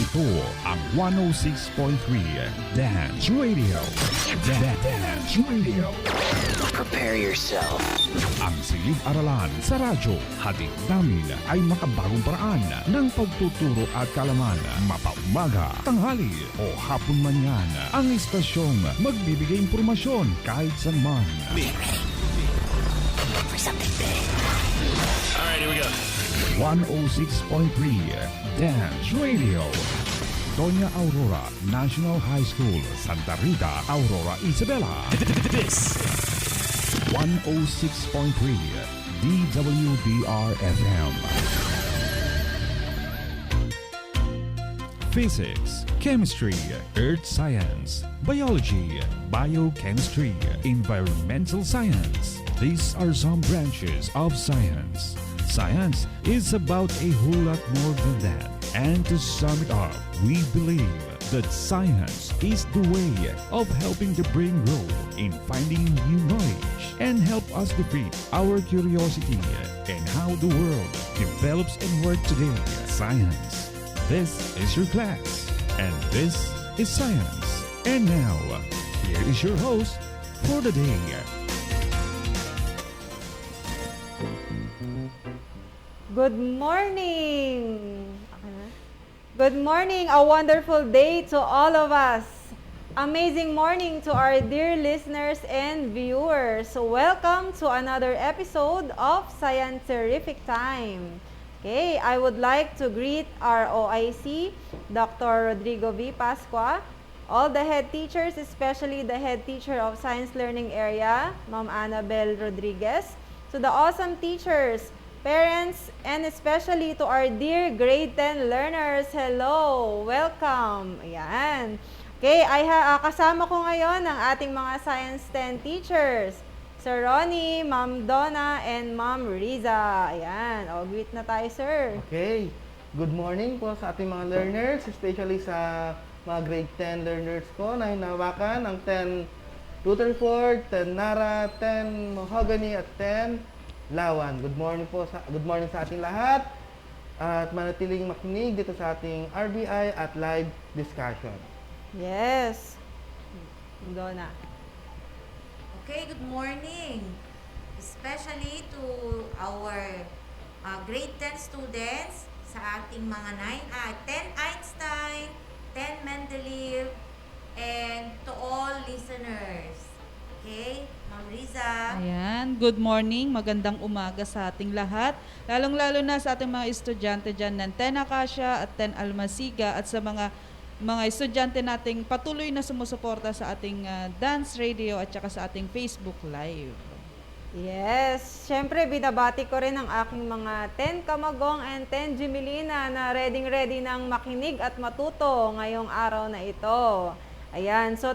Ito ang 106.3 Dance Radio. Dance Radio. Prepare yourself. Ang silid-aralan sa radyo, hatid namin ay makabagong paraan ng pagtuturo at kalaman. Mapaumaga, tanghali o hapon man yan. Ang istasyong magbibigay impormasyon kahit saan man. For something big. Alright, here we go. 106.3 Dance Radio. Doña Aurora National High School, Santa Rita, Aurora, Isabela. This 106.3 DWDR-FM. Physics, Chemistry, Earth Science, Biology, Biochemistry, Environmental Science. These are some branches of science. Science is about a whole lot more than that. And to sum it up, we believe that science is the way of helping the brain grow in finding new knowledge and help us defeat our curiosity and how the world develops and works today. Science. This is your class, and this is science. And now, here is your host for the day. Good morning! Good morning! A wonderful day to all of us! Amazing morning to our dear listeners and viewers! So welcome to another episode of Scientific Time. Okay, I would like to greet our OIC, Dr. Rodrigo V. Pascua, all the head teachers, especially the head teacher of Science Learning Area, Ma'am Annabel Rodriguez, to the awesome teachers, parents, and especially to our dear grade 10 learners. Hello! Welcome! Ayan. Okay, kasama ko ngayon ang ating mga Science 10 teachers. Sir Ronnie, Ma'am Donna, and Ma'am Riza. Ayan. O, greet na tayo, sir. Okay. Good morning po sa ating mga learners, especially sa mga grade 10 learners ko na hinawakan ang 10 Rutherford, 10 Nara, 10 Mahogany, at 10 Lawan. Good morning sa ating lahat at manatiling makinig dito sa ating RBI at live discussion. Yes. Donna. Okay, good morning. Especially to our grade 10 students sa ating mga 10 Einstein, 10 Mendeleev, and to all listeners. Okay, Ma'am Riza. Ayan, good morning, magandang umaga sa ating lahat. Lalong-lalo na sa ating mga estudyante dyan ng 10 Acacia at 10 Almasiga at sa mga estudyante nating patuloy na sumusuporta sa ating dance radio at saka sa ating Facebook Live. Yes, syempre binabati ko rin ang aking mga 10 Kamagong and 10 Jimilina na ready nang makinig at matuto ngayong araw na ito. Ayan, so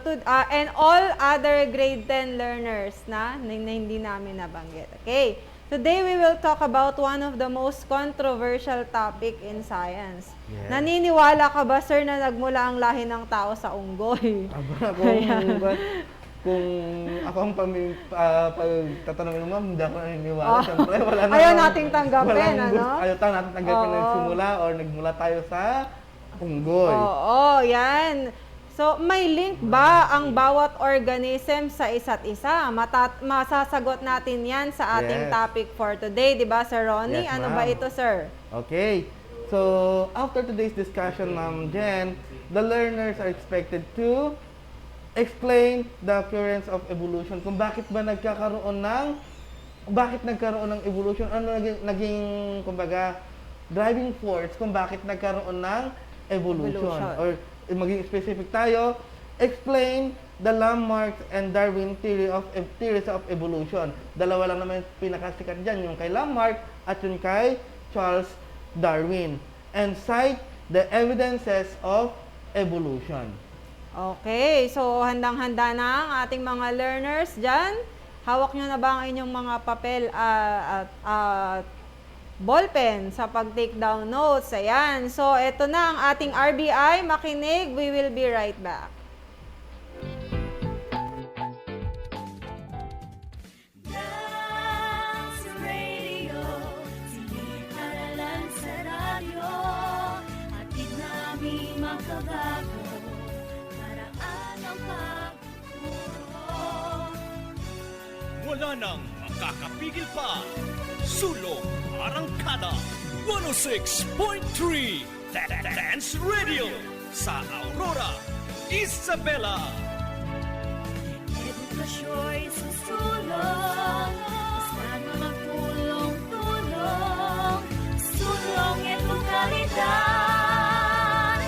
and all other grade 10 learners na hindi namin nabanggit. Okay, today we will talk about one of the most controversial topic in science. Yes. Naniniwala ka ba, sir, na nagmula ang lahi ng tao sa unggoy? Kung ako ang pagtatanungin mo, ma'am, hindi ako naniniwala. Siyempre, wala na. Ayaw nating tanggapin, ano? Ayaw natin tanggapin na nagsimula or nagmula tayo sa unggoy. Oo, yan. So, may link ba ang bawat organism sa isa't isa? Masasagot natin yan sa ating topic for today, di ba, Sir Ronnie? Yes, ano ba ito, sir? Okay. So, after today's discussion, Ma'am Jen, the learners are expected to explain the occurrence of evolution. Kung bakit nagkaroon ng evolution, ano naging kumbaga, driving force kung bakit nagkaroon ng evolution. Or maging specific tayo, explain the landmarks and Darwin theories of evolution. Dalawa lang naman pinakasikat dyan, yung kay Lamarck at yung kay Charles Darwin. And cite the evidences of evolution. Okay, so handang-handa na ang ating mga learners dyan. Hawak nyo na ba ang inyong mga papel at ballpen sa pag-take down notes? Ayan. So, ito na ang ating RBI. Makinig. We will be right back. Dance Radio, silid-aralan sa radyo, hatid namin makabago, paraan ang pagturo. Wala nang makakapigil pa. Sulong Arangkada 106.3 Dance Radio sa Aurora, Isabela. Edukasyo'y susulong, basta't magtulong-tulong, sulong edukalidad.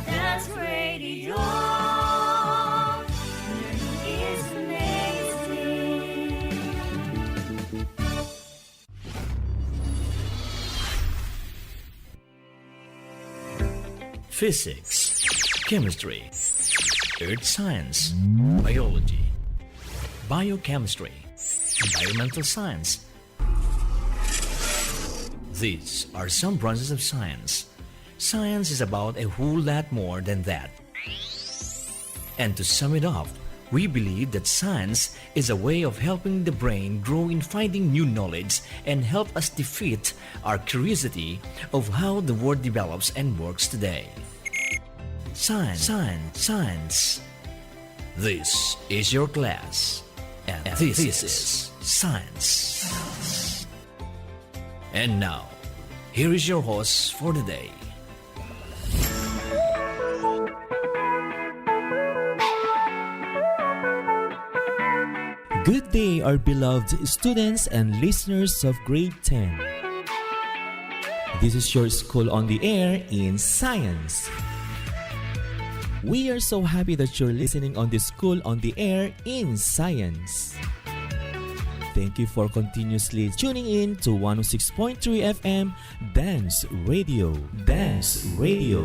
Dance Radio, learning is amazing. Physics, chemistry, earth science, biology, biochemistry, environmental science. These are some branches of science. Science is about a whole lot more than that. And to sum it up, we believe that science is a way of helping the brain grow in finding new knowledge and help us defeat our curiosity of how the world develops and works today. Science, science, science. This is your class, and this is science. And now, here is your host for the day. Good day, our beloved students and listeners of grade 10. This is your school on the air in science. We are so happy that you're listening on the school on the air in science. Thank you for continuously tuning in to 106.3 FM Dance Radio. Dance Radio.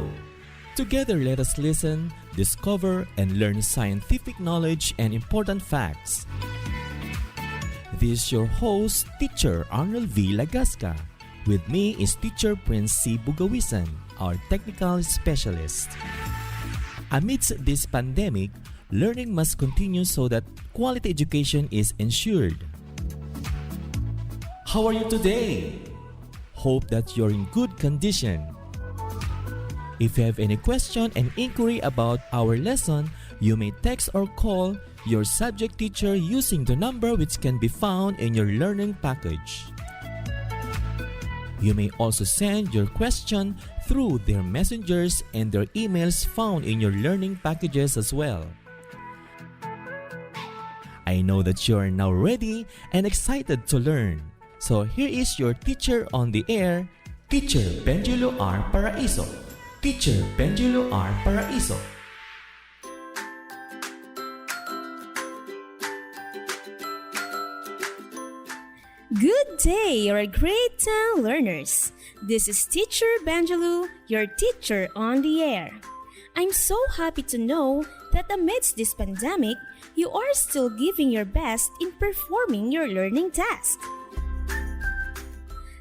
Together, let us listen, discover, and learn scientific knowledge and important facts. This is your host, Teacher Arnold V. Lagasca. With me is Teacher Prince C. Bugawisan, our technical specialist. Amidst this pandemic, learning must continue so that quality education is ensured. How are you today? Hope that you're in good condition. If you have any question and inquiry about our lesson, you may text or call your subject teacher using the number which can be found in your learning package. You may also send your question through their messengers and their emails found in your learning packages as well. I know that you are now ready and excited to learn. So here is your teacher on the air, Teacher Benjulo R. Paraiso. Teacher Benjulo R. Paraiso. Good day, our grade 10 learners. This is Teacher Benjalu, your teacher on the air. I'm so happy to know that amidst this pandemic, you are still giving your best in performing your learning task.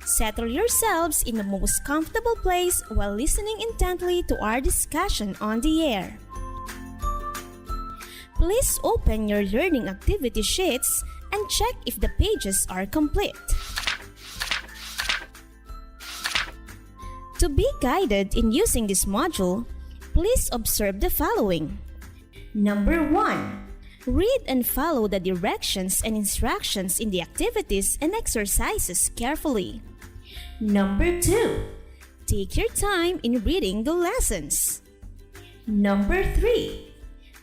Settle yourselves in the most comfortable place while listening intently to our discussion on the air. Please open your learning activity sheets and check if the pages are complete. To be guided in using this module, please observe the following. Number 1. Read and follow the directions and instructions in the activities and exercises carefully. Number 2. Take your time in reading the lessons. Number 3.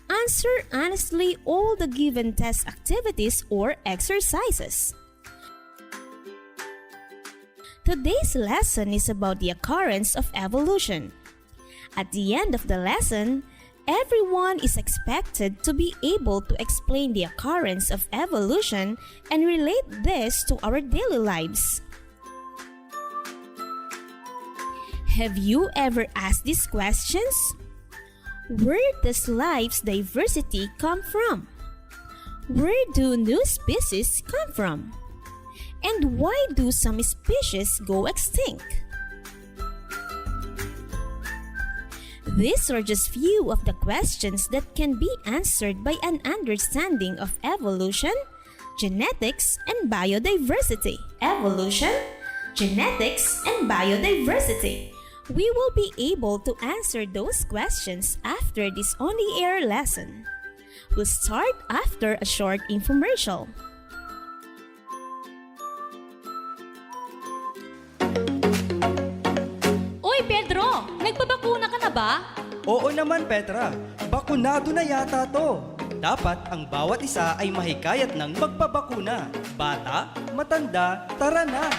Answer honestly all the given test activities or exercises. Today's lesson is about the occurrence of evolution. At the end of the lesson, everyone is expected to be able to explain the occurrence of evolution and relate this to our daily lives. Have you ever asked these questions? Where does life's diversity come from? Where do new species come from? And why do some species go extinct? These are just few of the questions that can be answered by an understanding of evolution, genetics, and biodiversity. Evolution, genetics, and biodiversity. We will be able to answer those questions after this on-the-air lesson. We'll start after a short infomercial. Uy, Pedro! Nagpabakuna ka na ba? Oo naman, Petra. Bakunado na yata to. Dapat ang bawat isa ay mahikayat ng magpabakuna. Bata, matanda, tara na!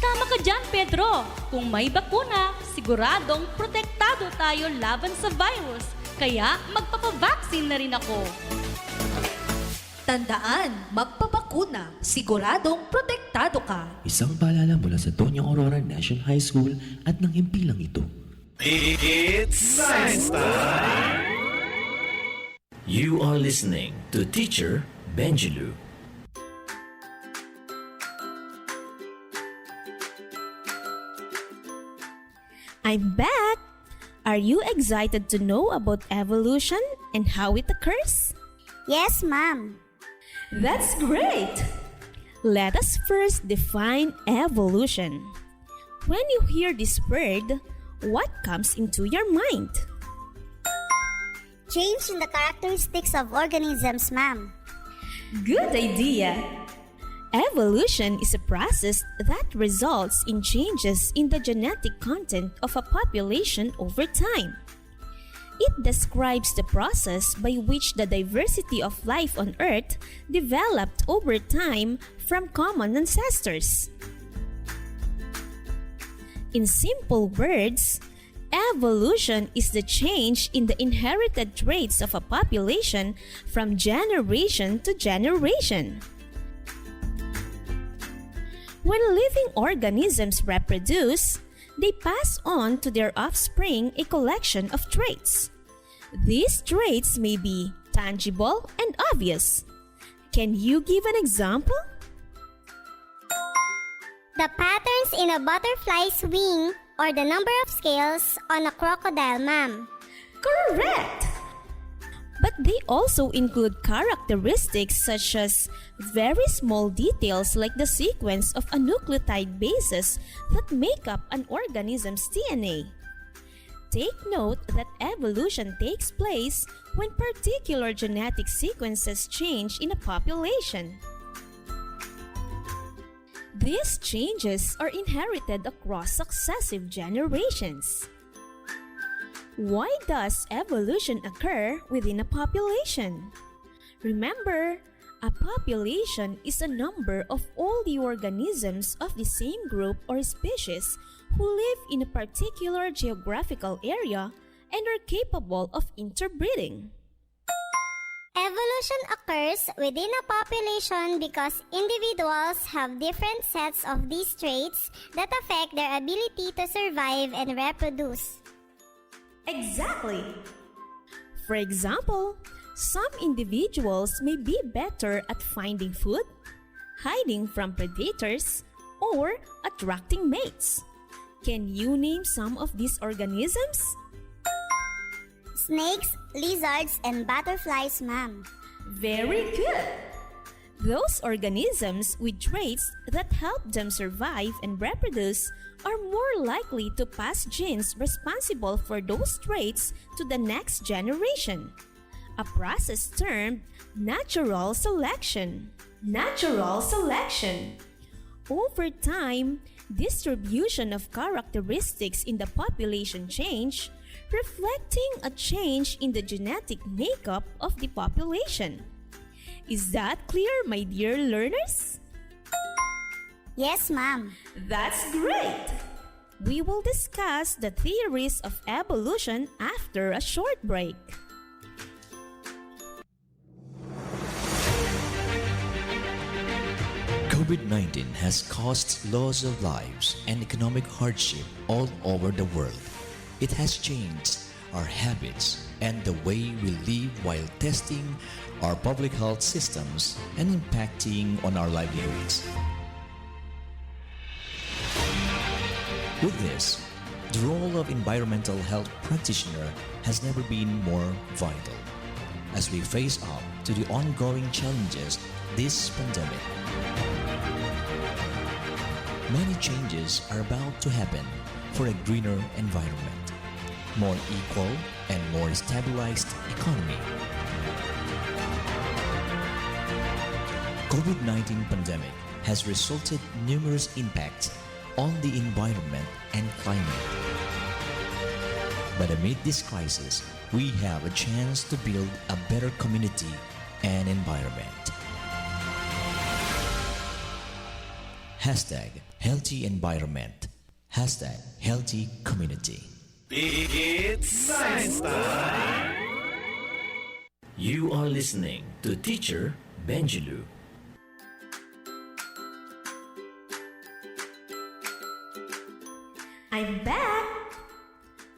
Tama ka dyan, Pedro. Kung may bakuna, siguradong protektado tayo laban sa virus. Kaya magpapabaksin na rin ako. Tandaan, magpabakuna, siguradong protektado ka. Isang paalala mula sa Tonyang Aurora National High School at ng himpilang ito. It's Science Time! You are listening to Teacher Benjulu. I'm back! Are you excited to know about evolution and how it occurs? Yes, ma'am. That's great! Let us first define evolution. When you hear this word, what comes into your mind? Change in the characteristics of organisms, ma'am. Good idea! Evolution is a process that results in changes in the genetic content of a population over time. It describes the process by which the diversity of life on Earth developed over time from common ancestors. In simple words, evolution is the change in the inherited traits of a population from generation to generation. When living organisms reproduce, they pass on to their offspring a collection of traits. These traits may be tangible and obvious. Can you give an example? The patterns in a butterfly's wing or the number of scales on a crocodile, ma'am. Correct! But they also include characteristics such as very small details like the sequence of a nucleotide bases that make up an organism's DNA. Take note that evolution takes place when particular genetic sequences change in a population. These changes are inherited across successive generations. Why does evolution occur within a population? Remember, a population is a number of all the organisms of the same group or species who live in a particular geographical area and are capable of interbreeding. Evolution occurs within a population because individuals have different sets of these traits that affect their ability to survive and reproduce. Exactly! For example, some individuals may be better at finding food, hiding from predators, or attracting mates. Can you name some of these organisms? Snakes, lizards, and butterflies, ma'am. Very good! Those organisms with traits that help them survive and reproduce are more likely to pass genes responsible for those traits to the next generation, a process termed natural selection. Natural selection. Over time, distribution of characteristics in the population change, reflecting a change in the genetic makeup of the population. Is that clear, my dear learners? Yes, ma'am. That's great! We will discuss the theories of evolution after a short break. COVID-19 has caused loss of lives and economic hardship all over the world. It has changed our habits and the way we live while testing our public health systems and impacting on our livelihoods. With this, the role of environmental health practitioner has never been more vital as we face up to the ongoing challenges this pandemic. Many changes are about to happen for a greener environment, more equal and more stabilized economy. COVID-19 pandemic has resulted numerous impacts on the environment and climate. But amid this crisis, we have a chance to build a better community and environment. Hashtag healthy environment. Hashtag healthy community. It's science time! You are listening to Teacher Benjulu. I'm back!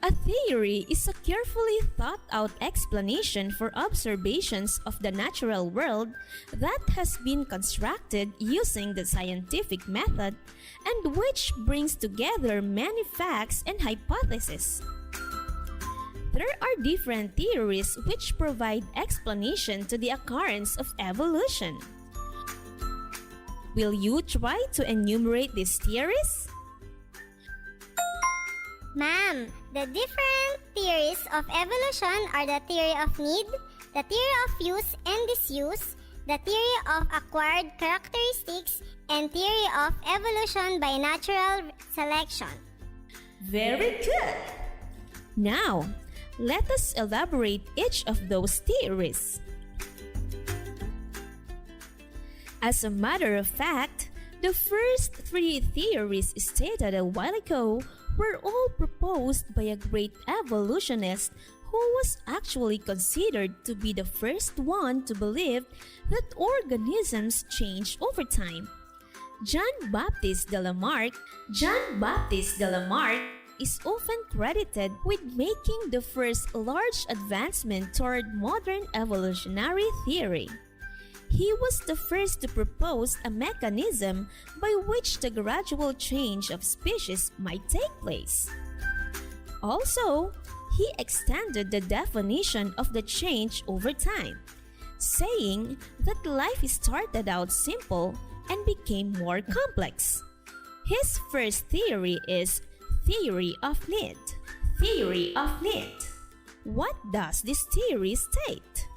A theory is a carefully thought out explanation for observations of the natural world that has been constructed using the scientific method and which brings together many facts and hypotheses. There are different theories which provide explanation to the occurrence of evolution. Will you try to enumerate these theories? Ma'am, the different theories of evolution are the theory of need, the theory of use and disuse, the theory of acquired characteristics, and theory of evolution by natural selection. Very good! Now, let us elaborate each of those theories. As a matter of fact, the first three theories stated a while ago were all proposed by a great evolutionist who was actually considered to be the first one to believe that organisms change over time. Jean-Baptiste de Lamarck is often credited with making the first large advancement toward modern evolutionary theory. He was the first to propose a mechanism by which the gradual change of species might take place. Also, he extended the definition of the change over time, saying that life started out simple and became more complex. His first theory is theory of need. What does this theory state?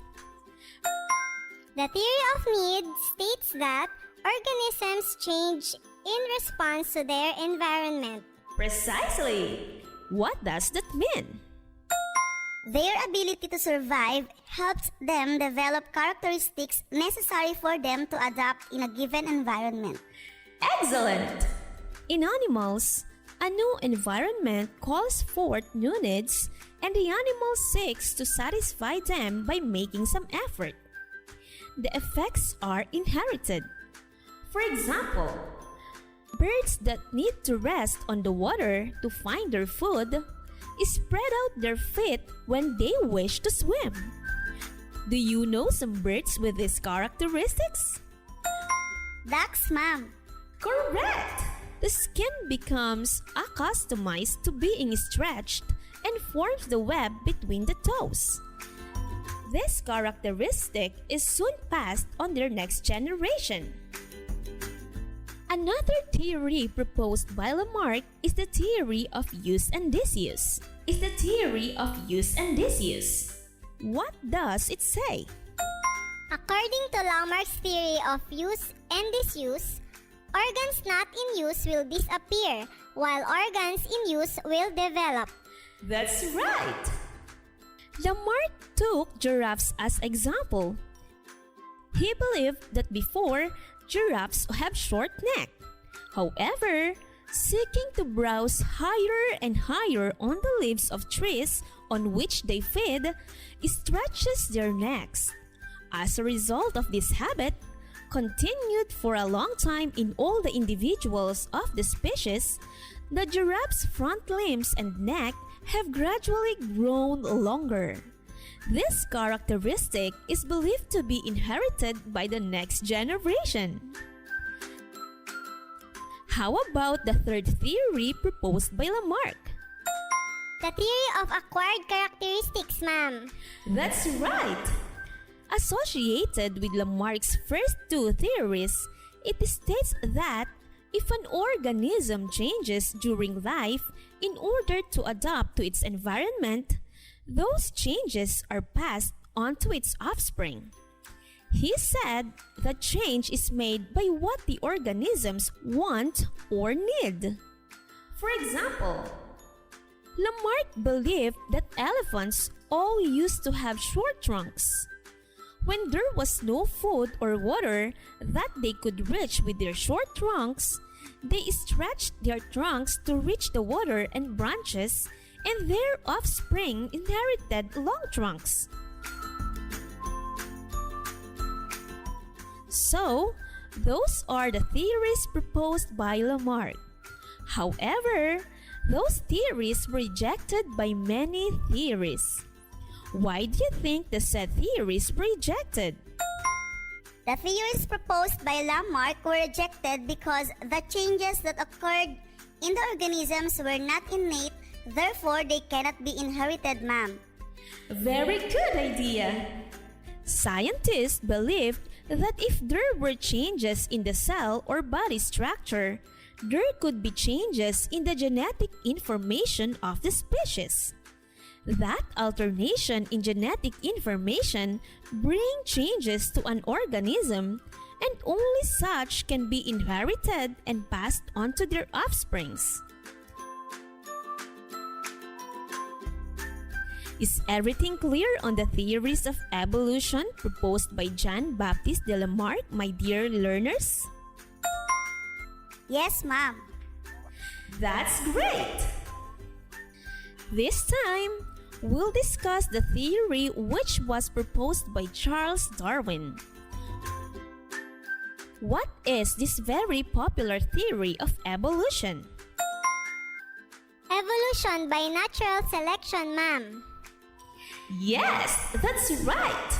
The theory of need states that organisms change in response to their environment. Precisely! What does that mean? Their ability to survive helps them develop characteristics necessary for them to adapt in a given environment. Excellent! In animals, a new environment calls forth new needs, and the animal seeks to satisfy them by making some effort. The effects are inherited. For example, birds that need to rest on the water to find their food spread out their feet when they wish to swim. Do you know some birds with these characteristics? Ducks, ma'am. Correct! The skin becomes accustomed to being stretched and forms the web between the toes. This characteristic is soon passed on their next generation. Another theory proposed by Lamarck is the theory of use and disuse. What does it say? According to Lamarck's theory of use and disuse, organs not in use will disappear, while organs in use will develop. That's right! Lamarck took giraffes as example. He believed that before, giraffes have short neck. However, seeking to browse higher and higher on the leaves of trees on which they feed, stretches their necks. As a result of this habit, continued for a long time in all the individuals of the species, the giraffe's front limbs and neck have gradually grown longer. This characteristic is believed to be inherited by the next generation. How about the third theory proposed by Lamarck? The theory of acquired characteristics, ma'am. That's right! Associated with Lamarck's first two theories, it states that If an organism changes during life in order to adapt to its environment, those changes are passed on to its offspring. He said that change is made by what the organisms want or need. For example, Lamarck believed that elephants all used to have short trunks. When there was no food or water that they could reach with their short trunks, they stretched their trunks to reach the water and branches, and their offspring inherited long trunks. So, those are the theories proposed by Lamarck. However, those theories were rejected by many theorists. Why do you think the said theories were rejected? The theories proposed by Lamarck were rejected because the changes that occurred in the organisms were not innate, therefore they cannot be inherited, ma'am. Very good idea. Scientists believed that if there were changes in the cell or body structure, there could be changes in the genetic information of the species. That alternation in genetic information bring changes to an organism, and only such can be inherited and passed on to their offsprings. Is everything clear on the theories of evolution proposed by Jean-Baptiste de Lamarck, my dear learners? Yes, ma'am. That's great! This time, we'll discuss the theory which was proposed by Charles Darwin. What is this very popular theory of evolution? Evolution by natural selection, ma'am. Yes, that's right!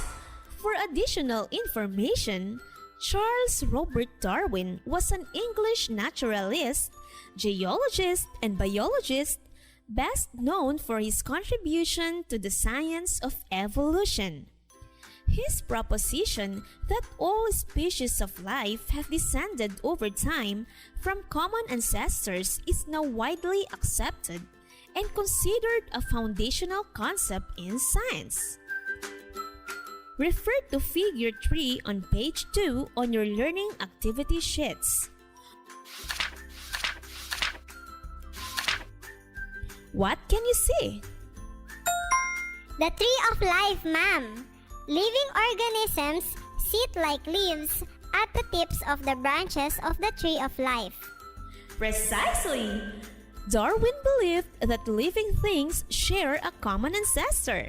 For additional information, Charles Robert Darwin was an English naturalist, geologist, and biologist, best known for his contribution to the science of evolution. His proposition that all species of life have descended over time from common ancestors is now widely accepted and considered a foundational concept in science. Refer to Figure 3 on page 2 on your learning activity sheets. What can you see? The tree of life, ma'am. Living organisms sit like leaves at the tips of the branches of the tree of life. Precisely! Darwin believed that living things share a common ancestor.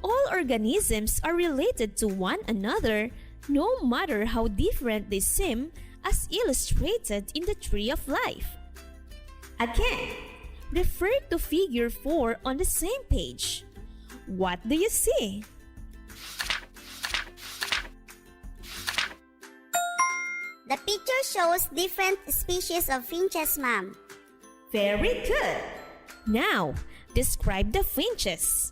All organisms are related to one another, no matter how different they seem, as illustrated in the tree of life. Again, refer to Figure 4 on the same page. What do you see? The picture shows different species of finches, ma'am. Very good! Now, describe the finches.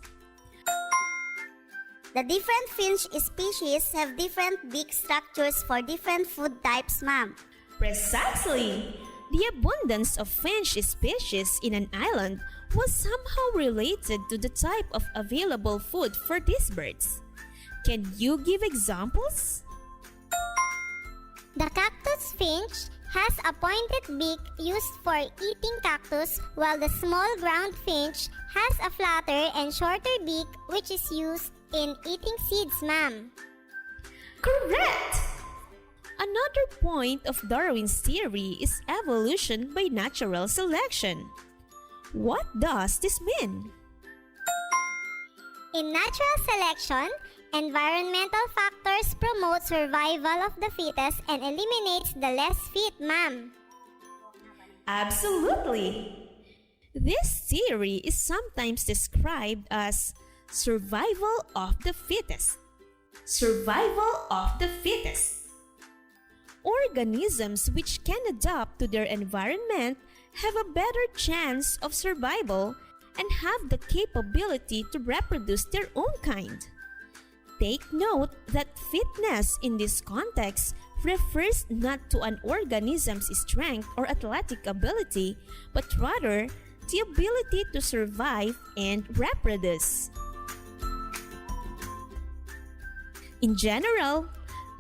The different finch species have different beak structures for different food types, ma'am. Precisely! The abundance of finch species in an island was somehow related to the type of available food for these birds. Can you give examples? The cactus finch has a pointed beak used for eating cactus, while the small ground finch has a flatter and shorter beak which is used in eating seeds, ma'am. Correct! Another point of Darwin's theory is evolution by natural selection. What does this mean? In natural selection, environmental factors promote survival of the fittest and eliminates the less fit, ma'am. Absolutely! This theory is sometimes described as survival of the fittest. Survival of the fittest. Organisms which can adapt to their environment have a better chance of survival and have the capability to reproduce their own kind. Take note that fitness in this context refers not to an organism's strength or athletic ability, but rather the ability to survive and reproduce. In general,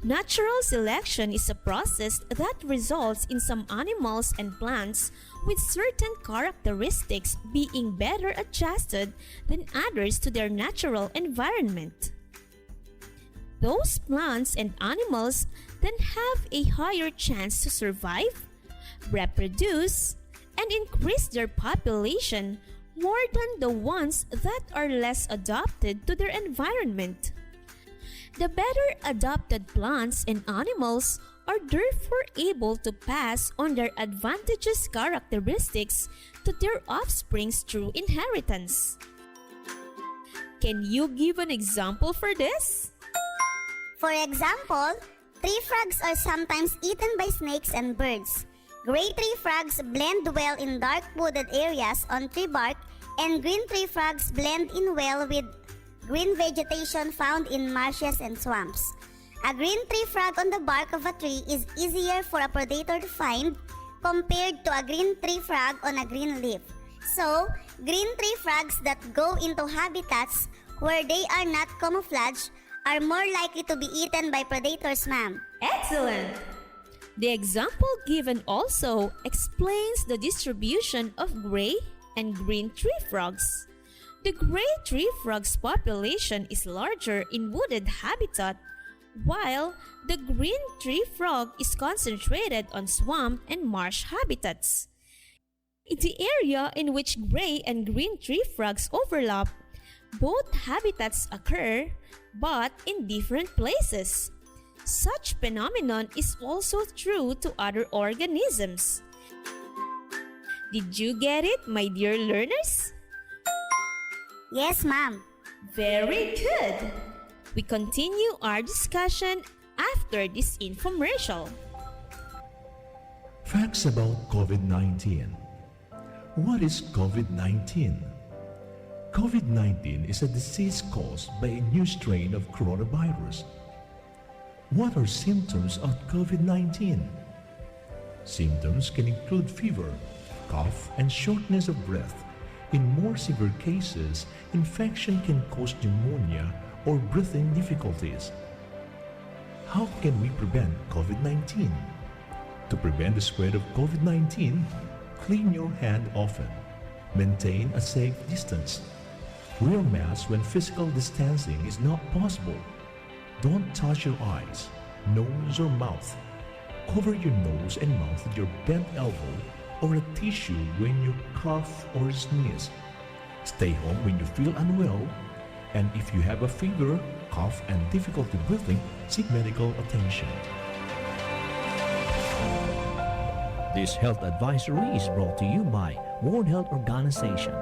natural selection is a process that results in some animals and plants with certain characteristics being better adjusted than others to their natural environment. Those plants and animals then have a higher chance to survive, reproduce, and increase their population more than the ones that are less adapted to their environment. The better adapted plants and animals are therefore able to pass on their advantageous characteristics to their offspring through inheritance. Can you give an example for this? For example, tree frogs are sometimes eaten by snakes and birds. Gray tree frogs blend well in dark wooded areas on tree bark, and green tree frogs blend in well with green vegetation found in marshes and swamps. A green tree frog on the bark of a tree is easier for a predator to find compared to a green tree frog on a green leaf. So, green tree frogs that go into habitats where they are not camouflaged are more likely to be eaten by predators, ma'am. Excellent! The example given also explains the distribution of gray and green tree frogs. The gray tree frog's population is larger in wooded habitat, while the green tree frog is concentrated on swamp and marsh habitats. In the area in which gray and green tree frogs overlap, both habitats occur, but in different places. Such phenomenon is also true to other organisms. Did you get it, my dear learners? Yes, ma'am. Very good. We continue our discussion after this infomercial. Facts about COVID-19. What is COVID-19? COVID-19 is a disease caused by a new strain of coronavirus. What are symptoms of COVID-19? Symptoms can include fever, cough, and shortness of breath. In more severe cases, infection can cause pneumonia or breathing difficulties. How can we prevent COVID-19? To prevent the spread of COVID-19, clean your hand often. Maintain a safe distance. Wear masks when physical distancing is not possible. Don't touch your eyes, nose, or mouth. Cover your nose and mouth with your bent elbow or a tissue when you cough or sneeze. Stay home when you feel unwell, and if you have a fever, cough, and difficulty breathing, seek medical attention. This health advisory is brought to you by World Health Organization,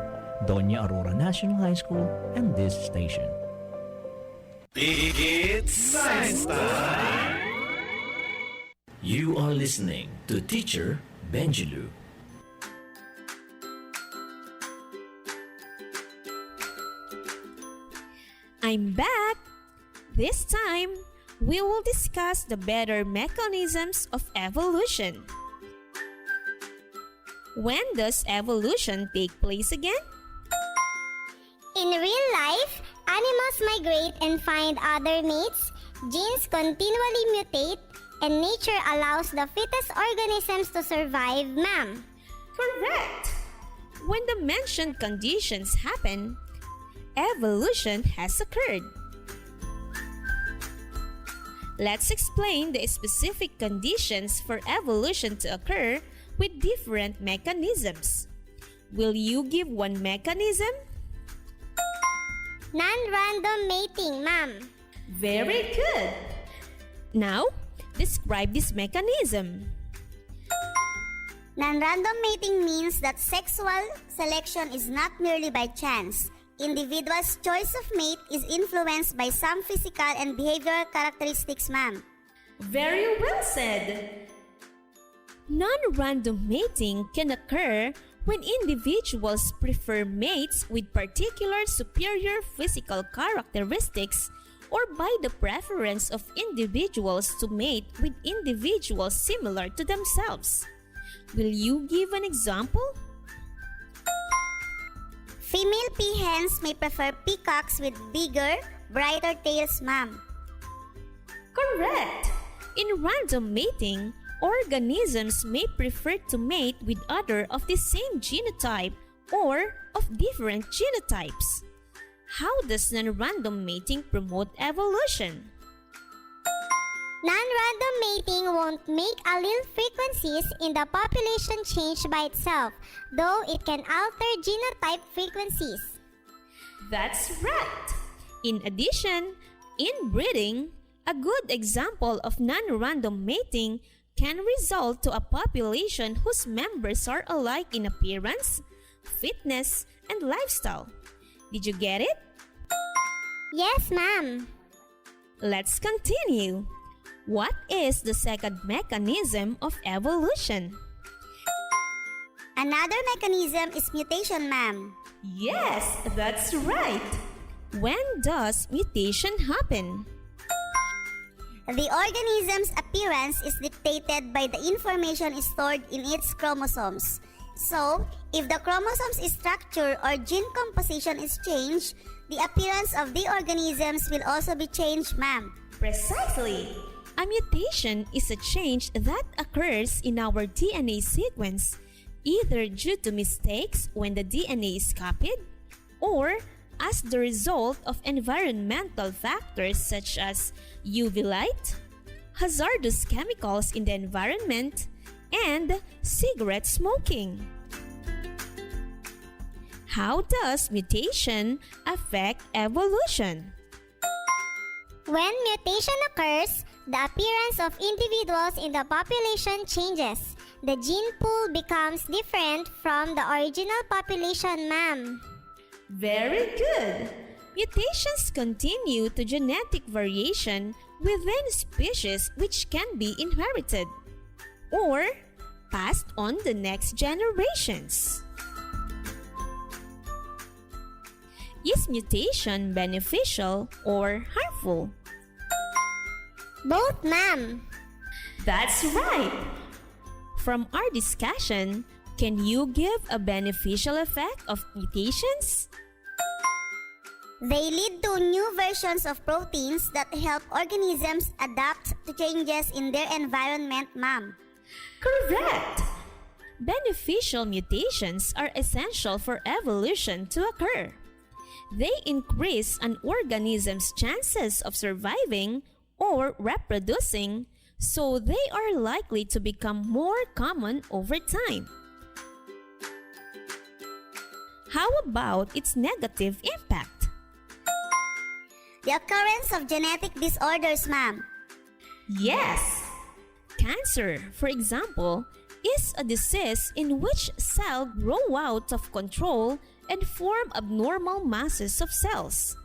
Doña Aurora National High School, and this station. It's Science Time! You are listening to Teacher Benjulu. I'm back! This time, we will discuss the better mechanisms of evolution. When does evolution take place again? In real life, animals migrate and find other mates, genes continually mutate, and nature allows the fittest organisms to survive, ma'am. Correct! When the mentioned conditions happen, evolution has occurred. Let's explain the specific conditions for evolution to occur with different mechanisms. Will you give one mechanism? Non-random mating, ma'am. Very good! Now, describe this mechanism. Non-random mating means that sexual selection is not merely by chance. Individual's choice of mate is influenced by some physical and behavioral characteristics, ma'am. Very well said! Non-random mating can occur when individuals prefer mates with particular superior physical characteristics or by the preference of individuals to mate with individuals similar to themselves. Will you give an example? Female peahens may prefer peacocks with bigger, brighter tails, ma'am. Correct! In random mating, organisms may prefer to mate with other of the same genotype or of different genotypes. How does non-random mating promote evolution? Non-random mating won't make allele frequencies in the population change by itself, though it can alter genotype frequencies. That's right! In addition, inbreeding, a good example of non-random mating, can result to a population whose members are alike in appearance, fitness, and lifestyle. Did you get it? Yes, ma'am. Let's continue. What is the second mechanism of evolution? Another mechanism is mutation, ma'am. Yes, that's right. When does mutation happen? The organism's appearance is dictated by the information stored in its chromosomes. So, if the chromosome's structure or gene composition is changed, the appearance of the organisms will also be changed, ma'am. Precisely. A mutation is a change that occurs in our DNA sequence, either due to mistakes when the DNA is copied, or as the result of environmental factors such as UV light, hazardous chemicals in the environment, and cigarette smoking. How does mutation affect evolution? When mutation occurs, the appearance of individuals in the population changes. The gene pool becomes different from the original population, ma'am. Very good! Mutations continue to genetic variation within species which can be inherited or passed on the next generations. Is mutation beneficial or harmful? Both, ma'am. That's right! From our discussion, can you give a beneficial effect of mutations? They lead to new versions of proteins that help organisms adapt to changes in their environment, ma'am. Correct! Beneficial mutations are essential for evolution to occur. They increase an organism's chances of surviving or reproducing, so they are likely to become more common over time. How about its negative impact? The occurrence of genetic disorders, ma'am. Yes! Cancer, for example, is a disease in which cells grow out of control and form abnormal masses of cells.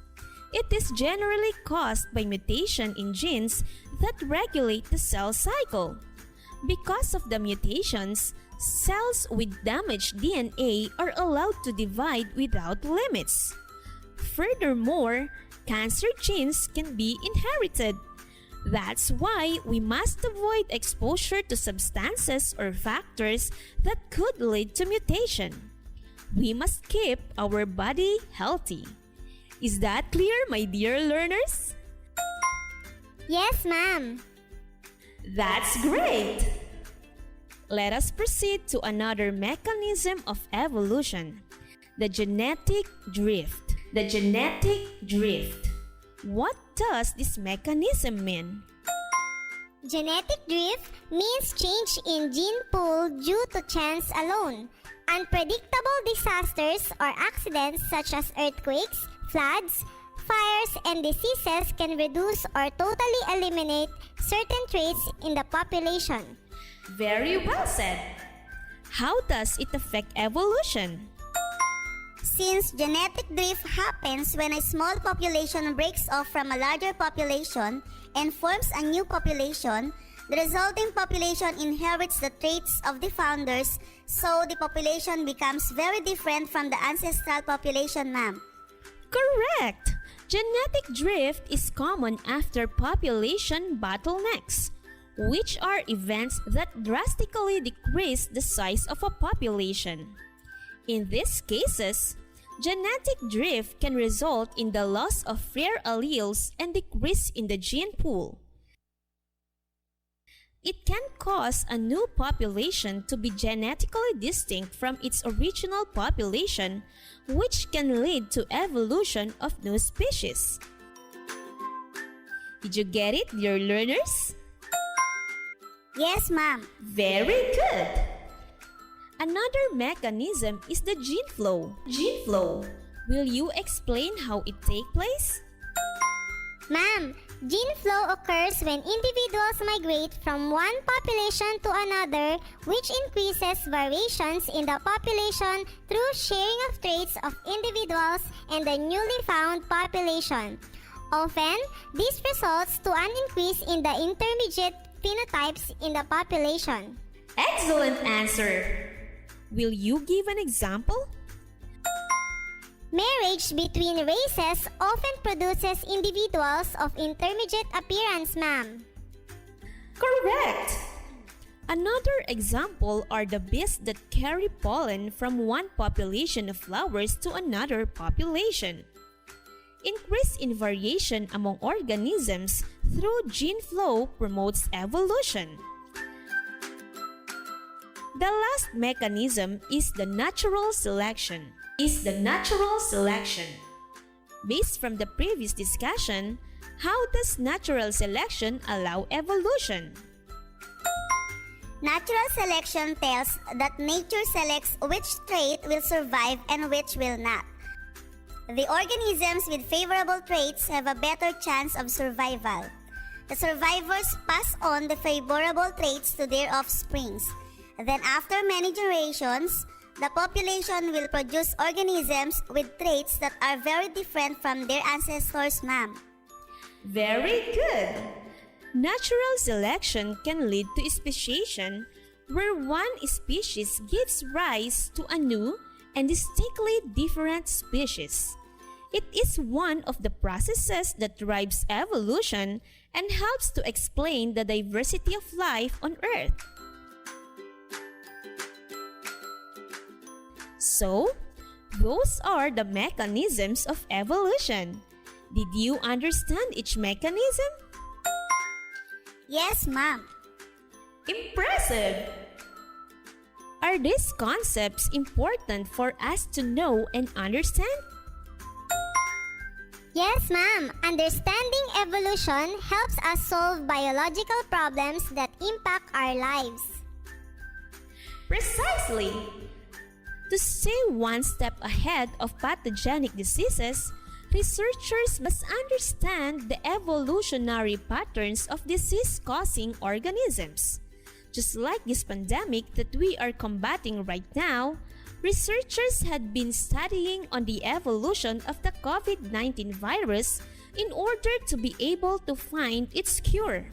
It is generally caused by mutation in genes that regulate the cell cycle. Because of the mutations, cells with damaged DNA are allowed to divide without limits. Furthermore, cancer genes can be inherited. That's why we must avoid exposure to substances or factors that could lead to mutation. We must keep our body healthy. Is that clear, my dear learners? Yes, ma'am. That's great! Let us proceed to another mechanism of evolution, the genetic drift. The genetic drift. What does this mechanism mean? Genetic drift means change in gene pool due to chance alone. Unpredictable disasters or accidents such as earthquakes, floods, fires, and diseases can reduce or totally eliminate certain traits in the population. Very well said. How does it affect evolution? Since genetic drift happens when a small population breaks off from a larger population and forms a new population, the resulting population inherits the traits of the founders, so the population becomes very different from the ancestral population, ma'am. Correct! Genetic drift is common after population bottlenecks, which are events that drastically decrease the size of a population. In these cases, genetic drift can result in the loss of rare alleles and decrease in the gene pool. It can cause a new population to be genetically distinct from its original population, which can lead to evolution of new species. Did you get it, dear learners? Yes, ma'am. Very good! Another mechanism is the gene flow. Gene flow. Will you explain how it takes place? Ma'am, gene flow occurs when individuals migrate from one population to another, which increases variations in the population through sharing of traits of individuals and the newly found population. Often, this results to an increase in the intermediate phenotypes in the population. Excellent answer! Will you give an example? Marriage between races often produces individuals of intermediate appearance, ma'am. Correct! Another example are the bees that carry pollen from one population of flowers to another population. Increase in variation among organisms through gene flow promotes evolution. The last mechanism is the natural selection. Based from the previous discussion, how does natural selection allow evolution? Natural selection tells that nature selects which trait will survive and which will not. The organisms with favorable traits have a better chance of survival. The survivors pass on the favorable traits to their offsprings. Then after many generations, the population will produce organisms with traits that are very different from their ancestors, ma'am. Very good! Natural selection can lead to speciation, where one species gives rise to a new and distinctly different species. It is one of the processes that drives evolution and helps to explain the diversity of life on Earth. So, those are the mechanisms of evolution. Did you understand each mechanism? Yes, ma'am. Impressive! Are these concepts important for us to know and understand? Yes, ma'am. Understanding evolution helps us solve biological problems that impact our lives. Precisely! To stay one step ahead of pathogenic diseases, researchers must understand the evolutionary patterns of disease-causing organisms. Just like this pandemic that we are combating right now, researchers had been studying on the evolution of the COVID-19 virus in order to be able to find its cure.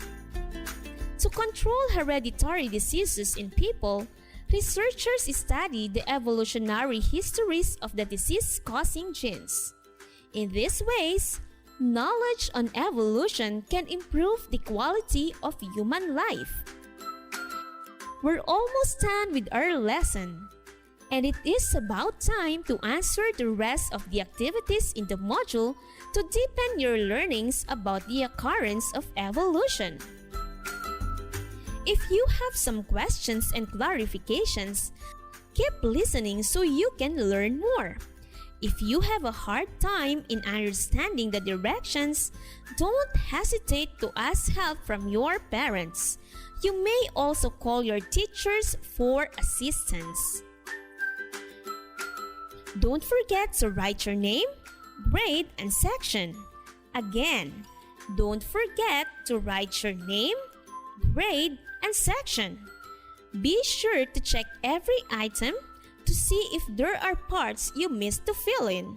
To control hereditary diseases in people, researchers study the evolutionary histories of the disease-causing genes. In these ways, knowledge on evolution can improve the quality of human life. We're almost done with our lesson, and it is about time to answer the rest of the activities in the module to deepen your learnings about the occurrence of evolution. If you have some questions and clarifications, keep listening so you can learn more. If you have a hard time in understanding the directions, don't hesitate to ask help from your parents. You may also call your teachers for assistance. Don't forget to write your name, grade, and section. Again, don't forget to write your name, grade, and section. Be sure to check every item to see if there are parts you missed to fill in.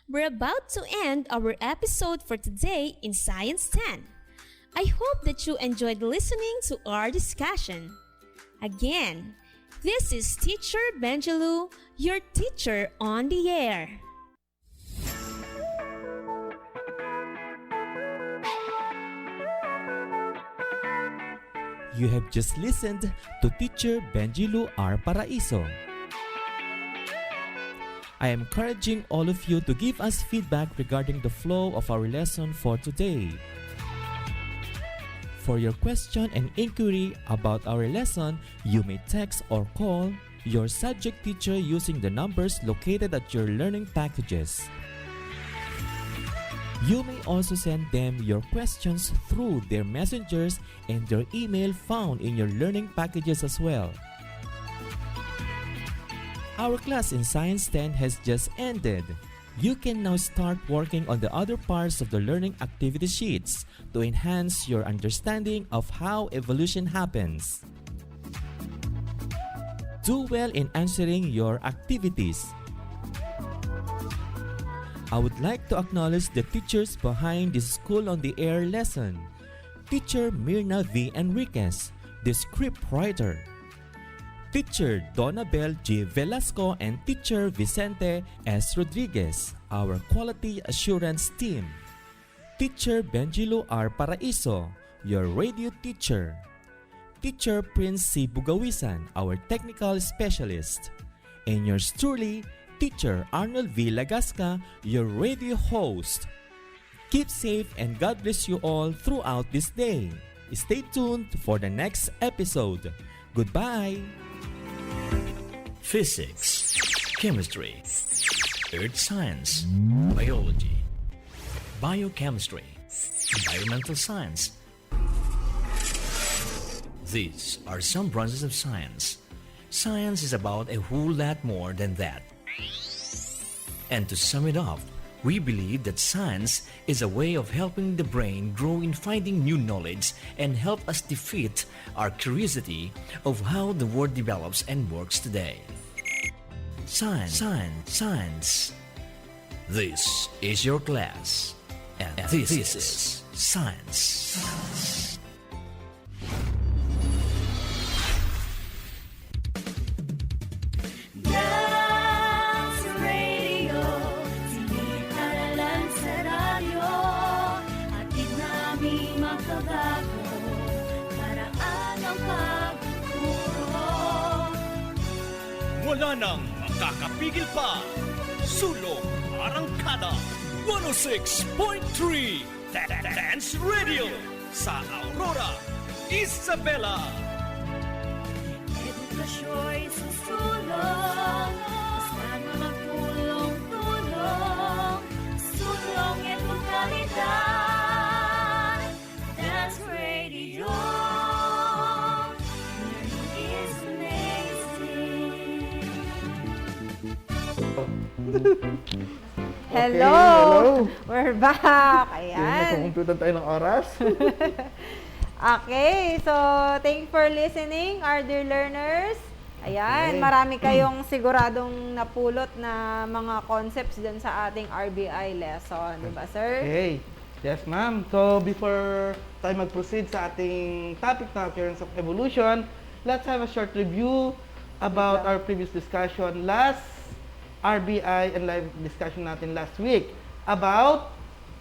We're about to end our episode for today in Science 10. I hope that you enjoyed listening to our discussion. Again, this is Teacher Benjelu, your teacher on the air. You have just listened to Teacher Benjilu R. Paraiso. I am encouraging all of you to give us feedback regarding the flow of our lesson for today. For your question and inquiry about our lesson, you may text or call your subject teacher using the numbers located at your learning packages. You may also send them your questions through their messengers and their email found in your learning packages as well. Our class in Science 10 has just ended. You can now start working on the other parts of the learning activity sheets to enhance your understanding of how evolution happens. Do well in answering your activities. I would like to acknowledge the teachers behind this School on the Air lesson. Teacher Mirna V. Enriquez, the script writer. Teacher Donabel G. Velasco and Teacher Vicente S. Rodriguez, our Quality Assurance Team. Teacher Benjilu R. Paraiso, your radio teacher. Teacher Prince C. Bugawisan, our Technical Specialist. And yours truly, Teacher Arnold V. Lagasca, your radio host. Keep safe and God bless you all throughout this day. Stay tuned for the next episode. Goodbye! Physics, chemistry, earth science, biology, biochemistry, environmental science. These are some branches of science. Science is about a whole lot more than that. And to sum it up, we believe that science is a way of helping the brain grow in finding new knowledge and help us defeat our curiosity of how the world develops and works today. Science, science, science. This is your class, and this is science. Dance Radio, sinipalalan sa radyo, atid namin makabago, paraan ang pagtuturo. Wala nang makakapigil pa. Sulong Arangkada 106.3 Dance Radio sa Aurora, Isabela. Edukasyo'y susulong, basta mga tulong-tulong, sulong edukalidad. Dance Radio, learning is amazing. Hello! Hello! We're back! Ayan. Ayan. Kumputan tayo ng oras. Okay, so thank you for listening, our dear learners. Ayan, Okay. marami kayong siguradong napulot na mga concepts dyan sa ating RBI lesson. Diba, sir? Okay. Yes, ma'am. So, before tayo mag-proceed sa ating topic na occurrence of evolution, let's have a short review about our previous discussion last RBI and live discussion natin last week about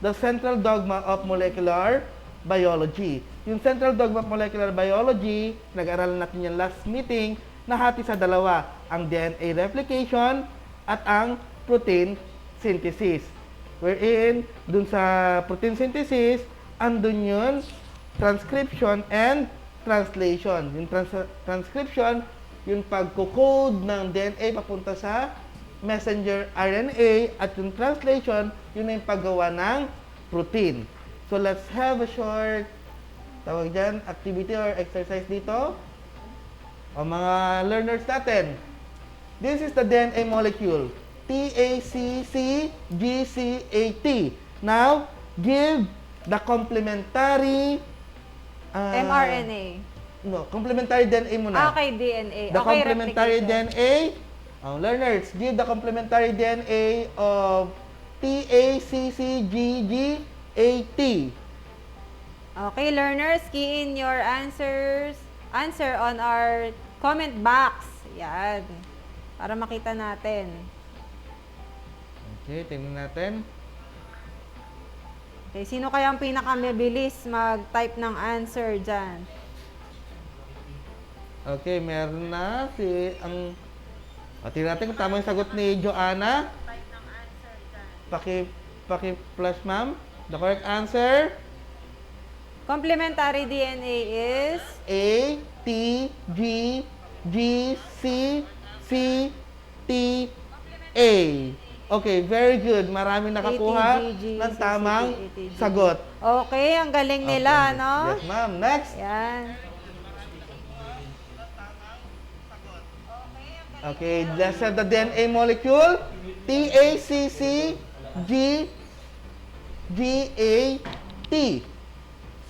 the central dogma of molecular biology. Yung central dogma of molecular biology, nag-aralan natin yan last meeting, nahati sa dalawa, ang DNA replication at ang protein synthesis. Wherein, dun sa protein synthesis, andun yun, transcription and translation. Yung transcription, yung pagko-code ng DNA papunta sa messenger RNA, at yung translation, yun na yung paggawa ng protein. So, let's have a short, tawag dyan, activity or exercise dito. O mga learners natin. This is the DNA molecule. TACCGCAT. Now, give the complementary mRNA. No, complementary DNA muna. Okay, DNA. The Okay, complementary replication. DNA. Learners, give the complementary DNA of TACCGGAT. Okay, learners, key in your answer on our comment box. Yan. Para makita natin. Okay, tingnan natin. Okay, sino kaya ang pinakamabilis mag-type ng answer dyan? Okay, meron na tingnan natin kung tama yung sagot ni Joanna. Paki-flash, ma'am. The correct answer? Complementary DNA is A, T, G, G, C, C, T, A. Okay, very good. Marami nakakuha ng tamang sagot. Okay, ang galing nila, no? Yes, ma'am. Next. Yan. Okay, let's have the DNA molecule. TACC GGAT.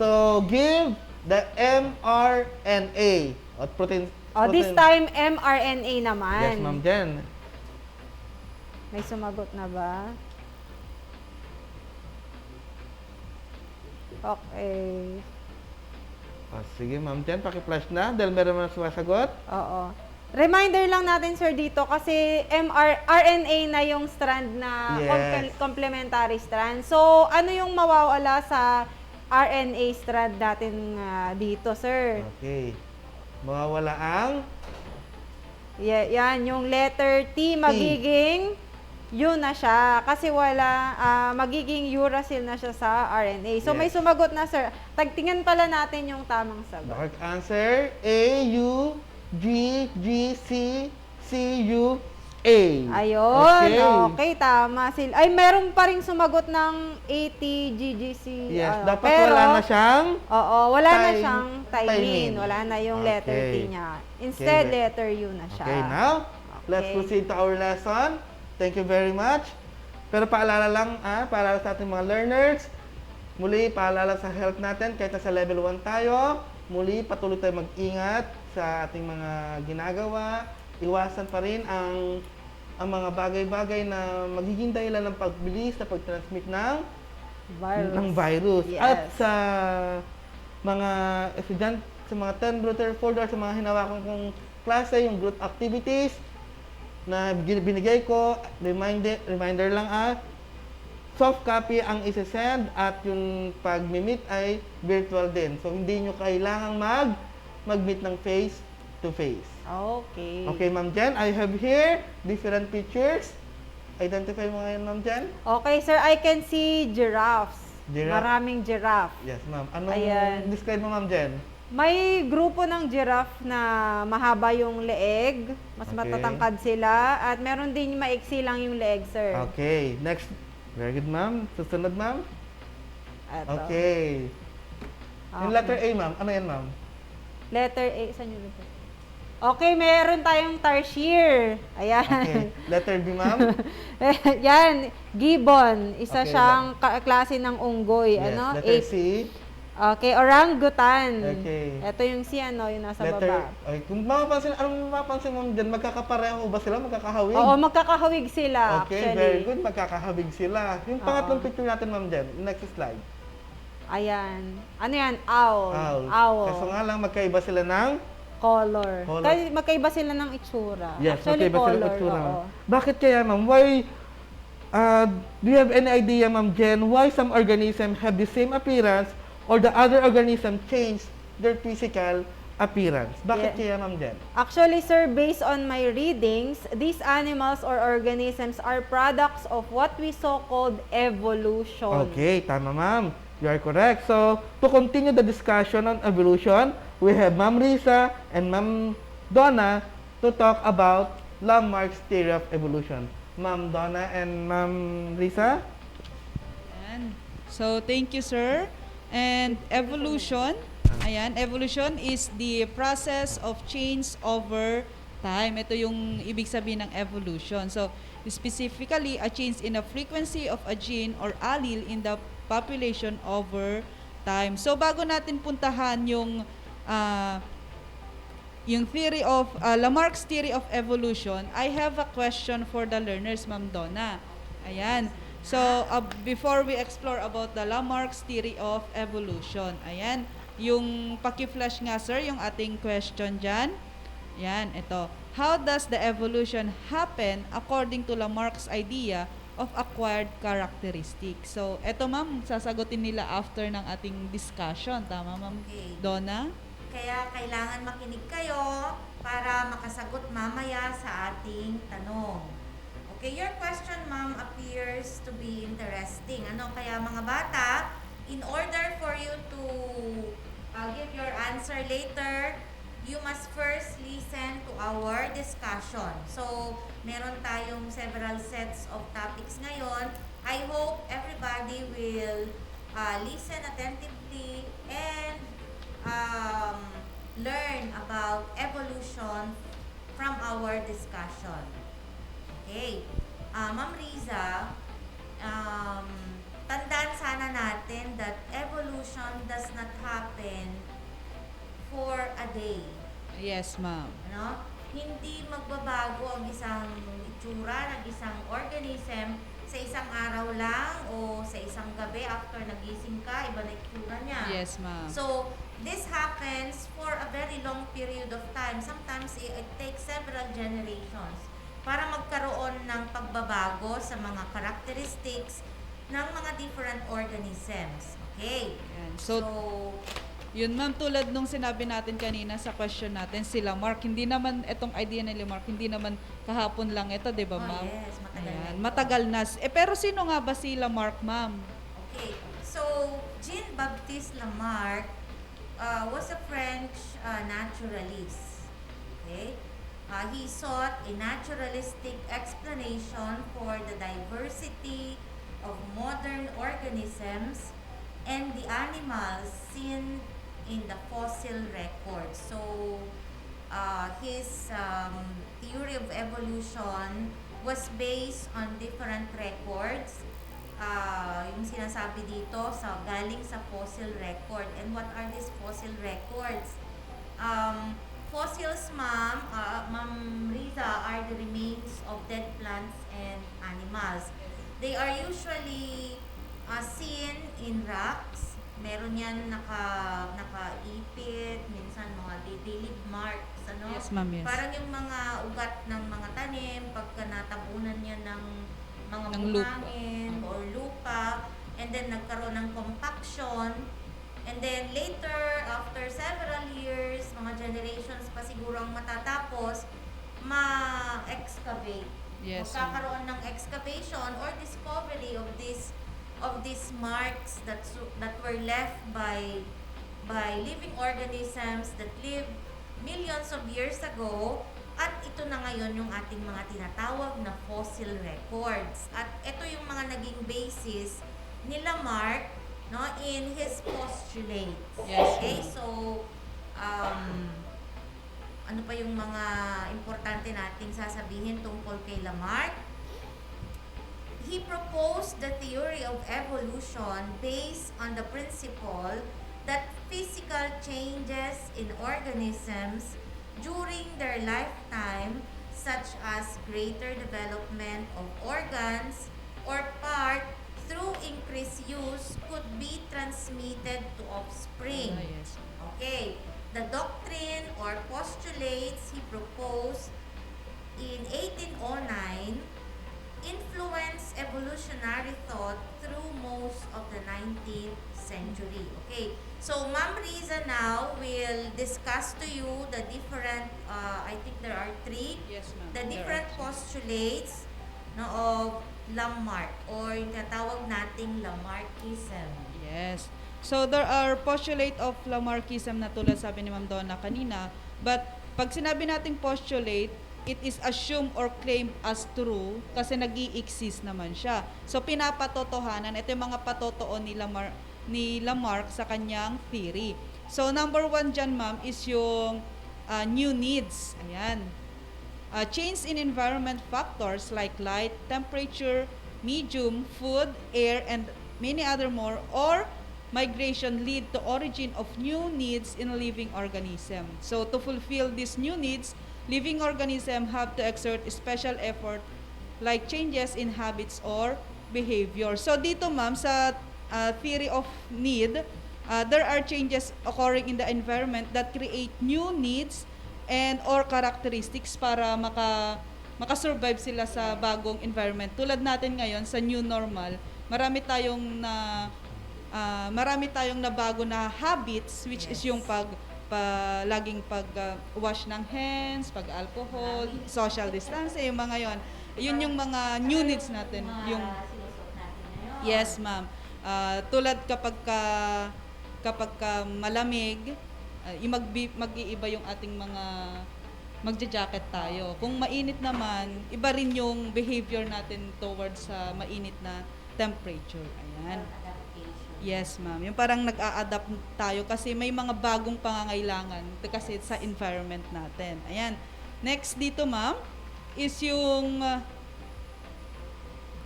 So, give the mRNA. This time, mRNA naman. Yes, ma'am Jen. May sumagot na ba? Okay. Sige, ma'am Jen, paki-flash na dahil meron na sumasagot. Oo. Reminder lang natin, sir, dito kasi RNA na yung strand na complementary strand. So, ano yung mawawala sa RNA strand natin dito, sir? Okay. Mawawala ang? Yan, yung letter T magiging yun na siya. Kasi magiging uracil na siya sa RNA. So, may sumagot na, sir. Tagtingnan pala natin yung tamang sagot. The correct answer, A-U GGCCUA. Ayun. Okay, tama sila. Ay, meron pa ring sumagot ng ATGGC. Yes, dapat wala na siyang wala na siyang thymine. Wala na yung letter T niya. Instead, letter U na siya. Okay, now, let's proceed to our lesson. Thank you very much. Pero paalala lang, paalala sa ating mga learners. Muli, paalala sa health natin, kahit nasa level 1 tayo. Muli, patuloy tayo mag-ingat sa ating mga ginagawa. Iwasan pa rin ang mga bagay-bagay na magiging dahilan ng pagbilis na pag-transmit ng virus. Yes. At sa mga estudyante, sa mga 10 router folder, sa mga hinawakan kong klase, yung group activities na binigay ko, reminder lang soft copy ang isi-send at yung pag-meet ay virtual din. So, hindi nyo kailangang mag-meet ng face-to-face. Okay. Okay, Ma'am Jen, I have here different pictures. Identify mo ngayon, Ma'am Jen. Okay, sir, I can see giraffes. Maraming giraffe. Yes, ma'am. Anong describe mo, Ma'am Jen? May grupo ng giraffe na mahaba yung leeg, mas matatangkad sila, at meron din maiksi lang yung leeg, sir. Okay, next. Very good, ma'am. Susunod, ma'am. Okay. Yung letter A, ma'am. Ano yan, ma'am? Letter A. Saan yung letter A? Okay, meron tayong tarsier. Ayan. Okay. Letter B, ma'am? Yan. Gibbon. Isa siyang klase ng unggoy. Yes. Ano? Letter C. Okay, orangutan. Okay. Ito yung C, yung nasa letter, baba. Okay. Kung mapapansin mo dyan, magkakapareho ba sila? Magkakahawig? Oo, magkakahawig sila, okay, actually. very good. Magkakahawig sila. Yung pangatlong picture natin, ma'am Jen. Next slide. Ayan. Ano yan? Owl. Kaso nga lang, magkaiba sila ng color. Kasi magkaiba sila ng itsura. Yes, actually, magkaiba sila ng color. itsura. Bakit kaya, ma'am? Why, do you have any idea, ma'am Jen, why some organisms have the same appearance or the other organism change their physical appearance? Bakit kaya, ma'am Jen? Actually, sir, based on my readings, these animals or organisms are products of what we so-called evolution. Okay, tama, ma'am. You are correct. So, to continue the discussion on evolution, we have Ma'am Risa and Ma'am Donna to talk about Lamarck's theory of evolution. Ma'am Donna and Ma'am Risa? So, thank you, sir. And evolution, evolution is the process of change over time. Ito yung ibig sabihin ng evolution. So, specifically, a change in the frequency of a gene or allele in the population over time. So, bago natin puntahan yung theory of, Lamarck's theory of evolution, I have a question for the learners, Ma'am Donna. Ayan. So, before we explore about the Lamarck's theory of evolution, ayan, yung paki-flash nga, sir, yung ating question dyan. Yan, ito. How does the evolution happen according to Lamarck's idea of acquired characteristics? So, ito, ma'am, sasagutin nila after ng ating discussion. Tama, Ma'am Donna? Kaya kailangan makinig kayo para makasagot mamaya sa ating tanong. Okay, your question, ma'am, appears to be interesting. Ano kaya mga bata, in order for you to give your answer later, you must first listen to our discussion. So, meron tayong several sets of topics ngayon. I hope everybody will listen attentively and learn about evolution from our discussion. Okay. Ma'am Riza, tandaan sana natin that evolution does not happen for a day. Yes, ma'am. Ano? Hindi magbabago ang isang itsura ng isang organism sa isang araw lang o sa isang gabi after nagising ka, iba na itsura niya. Yes, ma'am. So, this happens for a very long period of time. Sometimes it takes several generations para magkaroon ng pagbabago sa mga characteristics ng mga different organisms. Okay? Yan. So, yun ma'am, tulad nung sinabi natin kanina sa question natin, si Lamarck, hindi naman itong idea ni Lamarck, hindi naman kahapon lang ito, di ba ma'am? Yes, matagal na ito. Matagal na. Pero sino nga ba si Lamarck, ma'am? Okay. So, Jean-Baptiste Lamarck was a French naturalist. Okay? He sought a naturalistic explanation for the diversity of modern organisms and the animals seen in the fossil record. So, his theory of evolution was based on different records. Yung sinasabi dito, galing sa fossil record. And what are these fossil records? Fossils, Ma'am Riza, are the remains of dead plants and animals. They are usually seen in rocks. Meron yan nakaipit, minsan mga dilig marks, ano? Yes, ma'am, yes. Parang yung mga ugat ng mga tanim, pagka natabunan niya ng mga buhangin or lupa, and then nagkaroon ng compaction. And then later, after several years, mga generations pa siguro ang matatapos, ma-excavate. Yes. Magkakaroon ng excavation or discovery of these marks that were left by living organisms that lived millions of years ago. At ito na ngayon yung ating mga tinatawag na fossil records. At ito yung mga naging basis ni Lamarck, no, in his postulates. Yes. Okay, so ano pa yung mga importante nating sasabihin tungkol kay Lamarck? He proposed the theory of evolution based on the principle that physical changes in organisms during their lifetime, such as greater development of organs or part through increased use, could be transmitted to offspring. Yes. Okay. The doctrine or postulates he proposed in 1809 influenced evolutionary thought through most of the 19th century. Okay. So, Ma'am Riza now will discuss to you the different, I think there are three, Yes, ma'am. the different postulates, no, of Lamarck or yung tinatawag nating Lamarckism. Yes. So there are postulate of Lamarckism na tulad sabi ni Ma'am Donna kanina, but pag sinabi nating postulate, it is assumed or claimed as true kasi nag-i-exist naman siya. So pinapatotohanan, ito yung mga patotoo ni Lamarck sa kanyang theory. So number 1 dyan, ma'am, is yung new needs. Ayan. Change in environment factors like light, temperature, medium, food, air, and many other more, or migration lead to origin of new needs in a living organism. So to fulfill these new needs, living organisms have to exert special effort like changes in habits or behavior. So dito, ma'am, sa theory of need, there are changes occurring in the environment that create new needs and or characteristics para makasurvive sila sa bagong environment. Tulad natin ngayon sa new normal, marami tayong nabago na habits, which is yung laging pag-wash ng hands, pag-alcohol, social distancing, yung mga yon. Yun yung mga new needs natin. Yung yes, ma'am. Tulad kapag malamig, mag-iiba yung ating mga magja-jacket tayo. Kung mainit naman, iba rin yung behavior natin towards sa mainit na temperature. Ayan. Yes, ma'am. Yung parang nag-a-adapt tayo kasi may mga bagong pangangailangan kasi sa environment natin. Ayan. Next dito, ma'am, is yung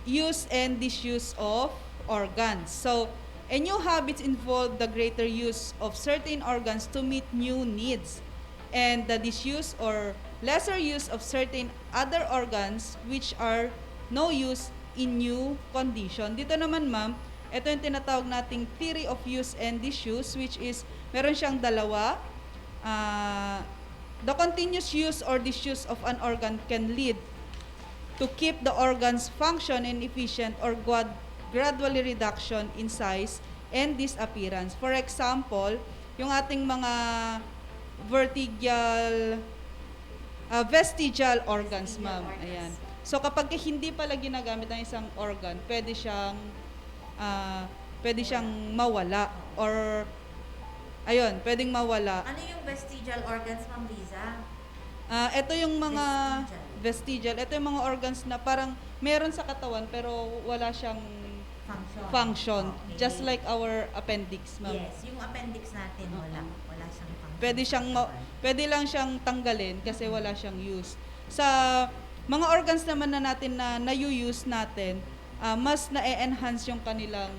use and disuse of organs. So, a new habits involve the greater use of certain organs to meet new needs, and the disuse or lesser use of certain other organs which are no use in new condition. Dito naman, ma'am, ito yung tinatawag nating theory of use and disuse, which is, meron siyang dalawa. The continuous use or disuse of an organ can lead to keep the organ's function and efficient or gradually reduction in size and disappearance. For example, yung ating mga vestigial organs, ma'am. Ayan. So kapag hindi pala ginagamit ang isang organ, pwede siyang mawala or pwedeng mawala. Ano yung vestigial organs, Ma'am Liza? Ito yung mga vestigial. Ito yung mga organs na parang meron sa katawan pero wala siyang function. Okay. Just like our appendix, ma'am. Yes, yung appendix natin wala siyang function. Pwede lang siyang tanggalin kasi wala siyang use. Sa mga organs naman na natin na na-use natin, mas na-enhance yung kanilang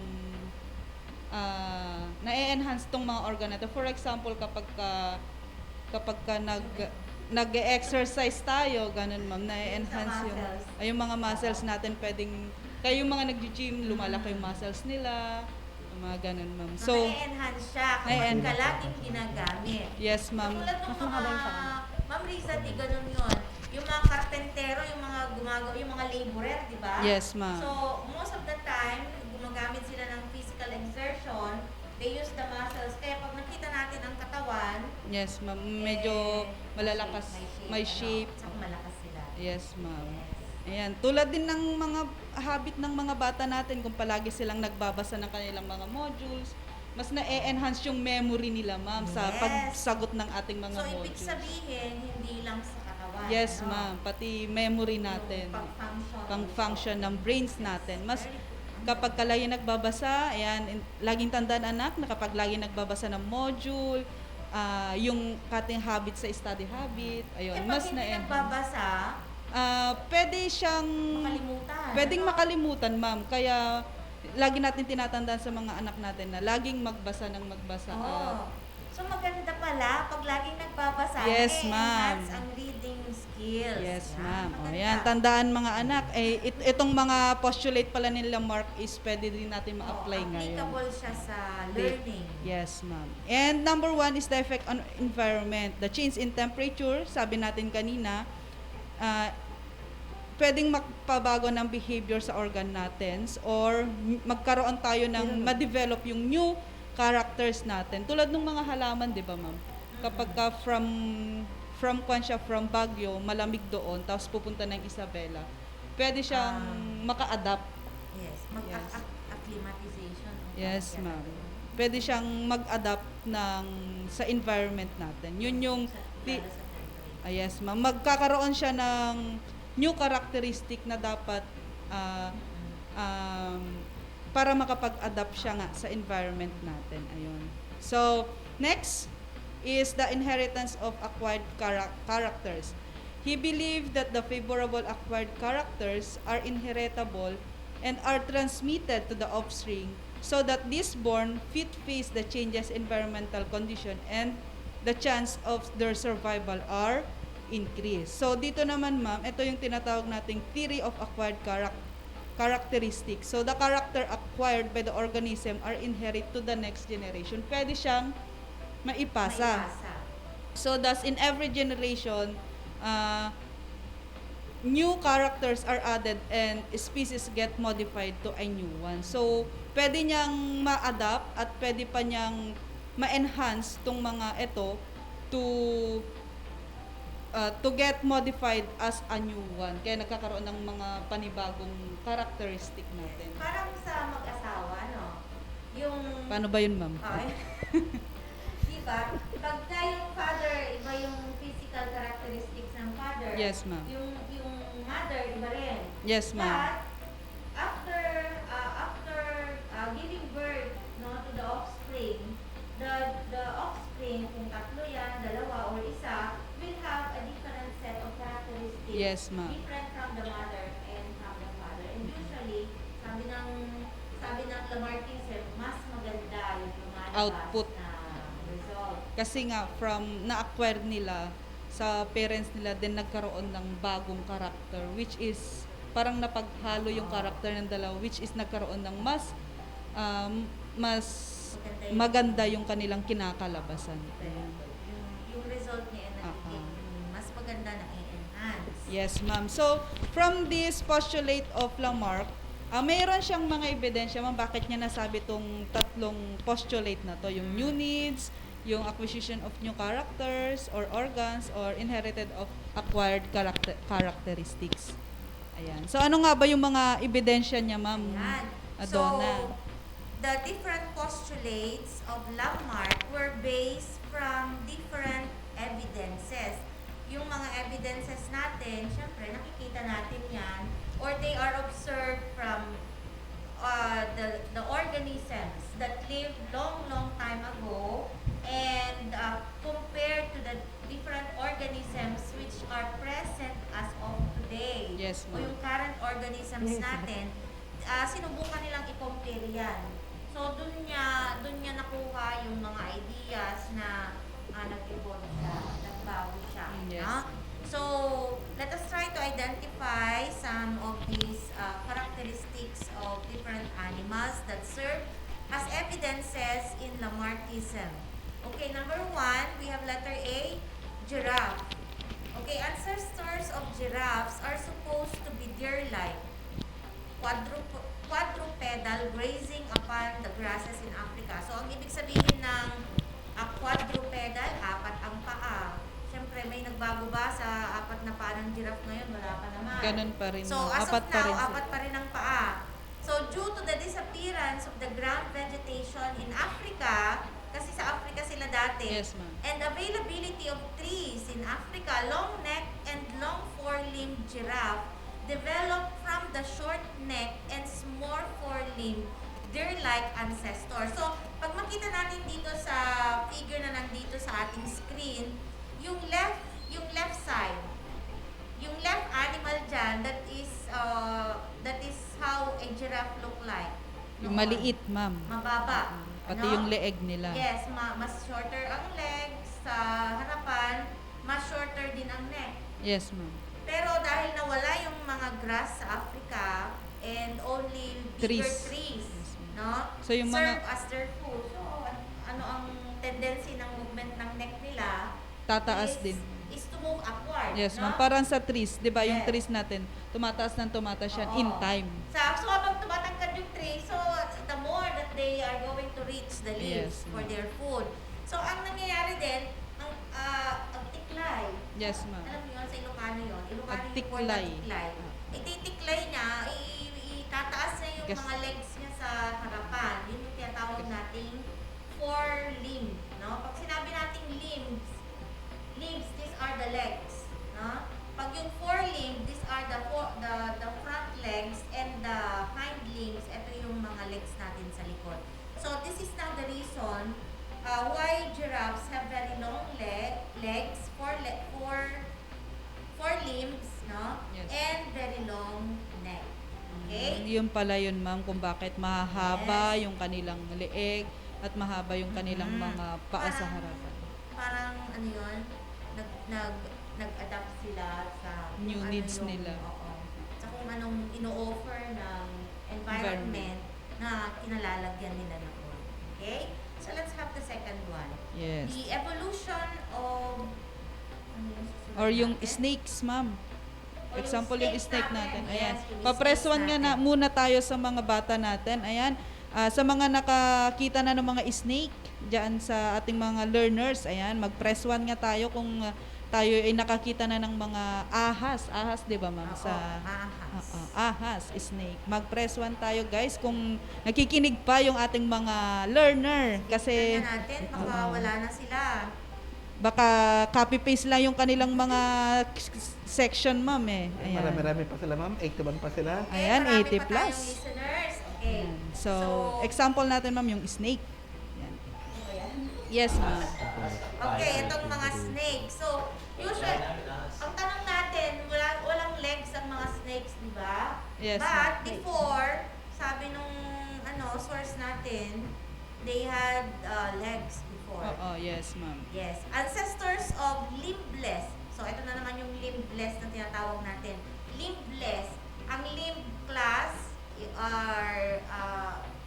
na-enhance tong mga organ natin. For example, kapag nag-exercise tayo, ganun, ma'am, na-enhance yung mga muscles natin. Kaya yung mga nag-gym, lumalaki yung muscles nila, yung mga ganun, ma'am. So, na-enhance siya kapag laging ginagamit. Yes, ma'am. Tulad ng Ma'am Riza, di ganun yun. Yung mga karpentero, yung mga gumagawa, yung mga laborer, di ba? Yes, ma'am. So, most of the time, gumagamit sila ng physical exertion, they use the muscles. Kaya pag nakita natin ang katawan, yes, ma'am. Medyo malalakas, may shape. Saka malakas sila. Yes, ma'am. Ayan, tulad din ng mga habit ng mga bata natin kung palagi silang nagbabasa ng kanilang mga modules, mas na-enhance yung memory nila, ma'am, sa pagsagot ng ating mga modules. So, ibig sabihin, hindi lang sa katawan. Yes, ma'am. Pati memory natin. Pang-function ng brains natin. Mas kapag lagi nagbabasa, ayan, laging tandaan, anak, na kapag lagi nagbabasa ng module, yung ating habit sa study habit, ayun, mas na-enhance. Nagbabasa, pwede siyang pwedeng makalimutan, ma'am. Kaya lagi natin tinatandaan sa mga anak natin na laging magbasa ng magbasa. So maganda pala pag laging nagbabasa, yes, ma'am. enhance ang reading skills. Yes, ma'am. O yan, tandaan mga anak, itong mga postulate pala nila, Mark, is pwede din natin ma-apply ngayon. Applicable siya sa learning. Yes, ma'am. And number 1 is the effect on environment. The change in temperature, sabi natin kanina, pwedeng magpabago ng behavior sa organ natin or magkaroon tayo ng ma-develop yung new characters natin. Tulad ng mga halaman, di ba, ma'am? Kapag from Baguio, malamig doon, tapos pupunta ng Isabela, pwede siyang maka-adapt. Yes, acclimatization. Yes, ma'am. Pwede siyang mag-adapt sa environment natin. Yun yung yes, ma'am. Magkakaroon siya ng new characteristic na dapat para makapag-adapt siya nga sa environment natin. Ayun. So, next is the inheritance of acquired characters. He believed that the favorable acquired characters are inheritable and are transmitted to the offspring so that this born fit face the changes in environmental condition and the chance of their survival are increased. So, dito naman, ma'am, ito yung tinatawag nating theory of acquired characteristics. So, the character acquired by the organism are inherit to the next generation. Pwede siyang maipasa. So, thus, in every generation, new characters are added and species get modified to a new one. So, pwede niyang ma-adapt at pwede pa niyang ma-enhance tong mga ito to get modified as a new one. Kaya nagkakaroon ng mga panibagong characteristic natin. Parang sa mag-asawa, no? Yung... Paano ba yun, ma'am? Ay. Diba? Pagka yung father, iba yung physical characteristics ng father. Yes, ma'am. Yung mother, iba rin. Yes, ma'am. But, after giving birth, no, to the offspring, the offspring, kung tatlo yan, dalawa, or isa, will have a different set of characteristics. Yes, ma'am. Different from the mother and from the father. And usually, sabi ng Lamarckism, mas maganda yung lumalabas Output. na result. Kasi nga, from na-acquire nila sa parents nila, then nagkaroon ng bagong character, which is parang napaghalo yung character ng dalawa, which is nagkaroon ng mas maganda yung kanilang kinakalabasan. Yung result niya na mas maganda na i-enhance. Yes, ma'am. So, from this postulate of Lamarck, mayroon siyang mga ebidensya, ma'am, bakit niya nasabi itong tatlong postulate na to, yung new needs, yung acquisition of new characters or organs, or inherited of acquired characteristics. Ayan. So, ano nga ba yung mga ebidensya niya, ma'am? Adona? So, the different postulates of Lamarck were based from different evidences. Yung mga evidences natin, syempre, nakikita natin yan, or they are observed from the organisms that lived long time ago, and compared to the different organisms which are present as of today. Yes, o yung current organisms natin, sinubukan nilang i-compare yan. So, dun niya nakuha yung mga ideas na nag-evolve siya, nagbago siya. Yes. No? So, let us try to identify some of these characteristics of different animals that serve as evidences in Lamarckism. Okay, number 1, we have letter A, giraffe. Okay, ancestors of giraffes are supposed to be deer-like, quadrupedal, grazing upon the grasses in Africa. So, ang ibig sabihin ng quadrupedal, 4 ang paa. Siyempre, may nagbago ba sa 4 na paa ng giraffe ngayon? Wala pa naman. Ganun pa rin. So, as of pa now, rin 4 pa rin ang paa. So, due to the disappearance of the ground vegetation in Africa, kasi sa Africa sila dati, yes, ma'am, and availability of trees in Africa, long neck and long four-limbed giraffe developed from the short neck and small four-limbed deer-like ancestor. So, pag makita natin dito sa figure na nandito sa ating screen, yung left side, yung left animal dyan, that is how a giraffe look like. Yung maliit, ma'am. Mababa. Pati yung leeg nila. Yes, mas shorter ang legs sa harapan, mas shorter din ang neck. Yes, ma'am. Pero dahil nawala yung mga grass sa Africa and only bigger trees, no? So yung serve as their food. So, ano ang tendency ng movement ng neck nila? Tataas din. Is to move upward, yes, no? ma'am. Parang sa trees, 'di ba? Yung trees natin, tumataas yan in time. So habang tumatangkad yung tree, so the more that they are going to reach the leaves for their food. So ang nangyayari din, ang tiklay. Yes, ma'am. Alam niyo yun, sa Ilocano yun. Ilocano yung tiklay. word na tiklay. Ititiklay niya, itataas niya yung mga legs niya sa harapan. Yun yung tinatawag nating forelimb. No? Pag sinabi nating limbs, these are the legs. No? Pag yung forelimb, these are the front legs, and the hind limbs, ito yung mga legs natin sa likod. So this is now the reason why giraffes have very long legs, four limbs, no? Yes. And very long neck. Okay? Yun pala yun, ma'am, kung bakit mahaba yung kanilang leeg at mahaba yung kanilang mga paa sa harapan. Parang ano yun, nag-adapt sila sa new needs nila. Sa kung anong ino-offer ng environment na kinalalagyan nila noon. Okay? So let's have the second one. Yes. The evolution of or yung snakes, ma'am. Example, yung snake natin. Ayan. Yes, Papresuan nga muna tayo sa mga bata natin. Ayan. Sa mga nakakita na ng mga snake, diyan sa ating mga learners. Ayan, mag-press 1 nga tayo kung tayo ay nakakita na ng mga ahas. Ahas, 'di ba, ma'am? Ahas. Ahas, snake. Mag-press 1 tayo, guys, kung nakikinig pa yung ating mga learner kasi Tingnan natin, baka wala na sila. baka copy-paste lang yung kanilang mga section, ma'am, eh. Ayan. Marami-rami pa sila, ma'am. 81 pa sila. Ayan, Marami 80 pa plus. tayong listeners. Okay. So, example natin, ma'am, yung snake. Ayan. Yes, ma'am. Okay, itong mga snake. So, usually, ang tanong natin, walang legs ang mga snakes, di ba? Yes, But ma'am. before, sabi nung source natin, they had legs before. Oo, yes, ma'am. Yes. Ancestors of limbless. So, ito na naman yung limbless na tinatawag natin. Limbless. Ang limb class are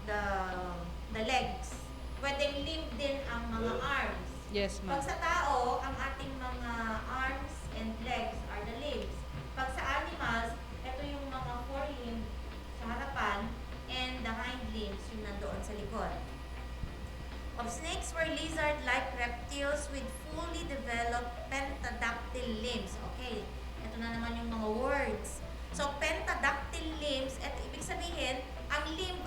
the legs. Pwedeng limb din ang mga arms. Yes, ma'am. Pag sa tao, ang ating mga arms and legs are the limbs. Pag sa animals, ito yung mga forelimb sa harapan and the hind limbs yung nandoon sa likod. Of snakes were lizard-like reptiles with fully developed pentadactyl limbs. Okay, ito na naman yung mga words. So, pentadactyl limbs, ito ibig sabihin, ang limb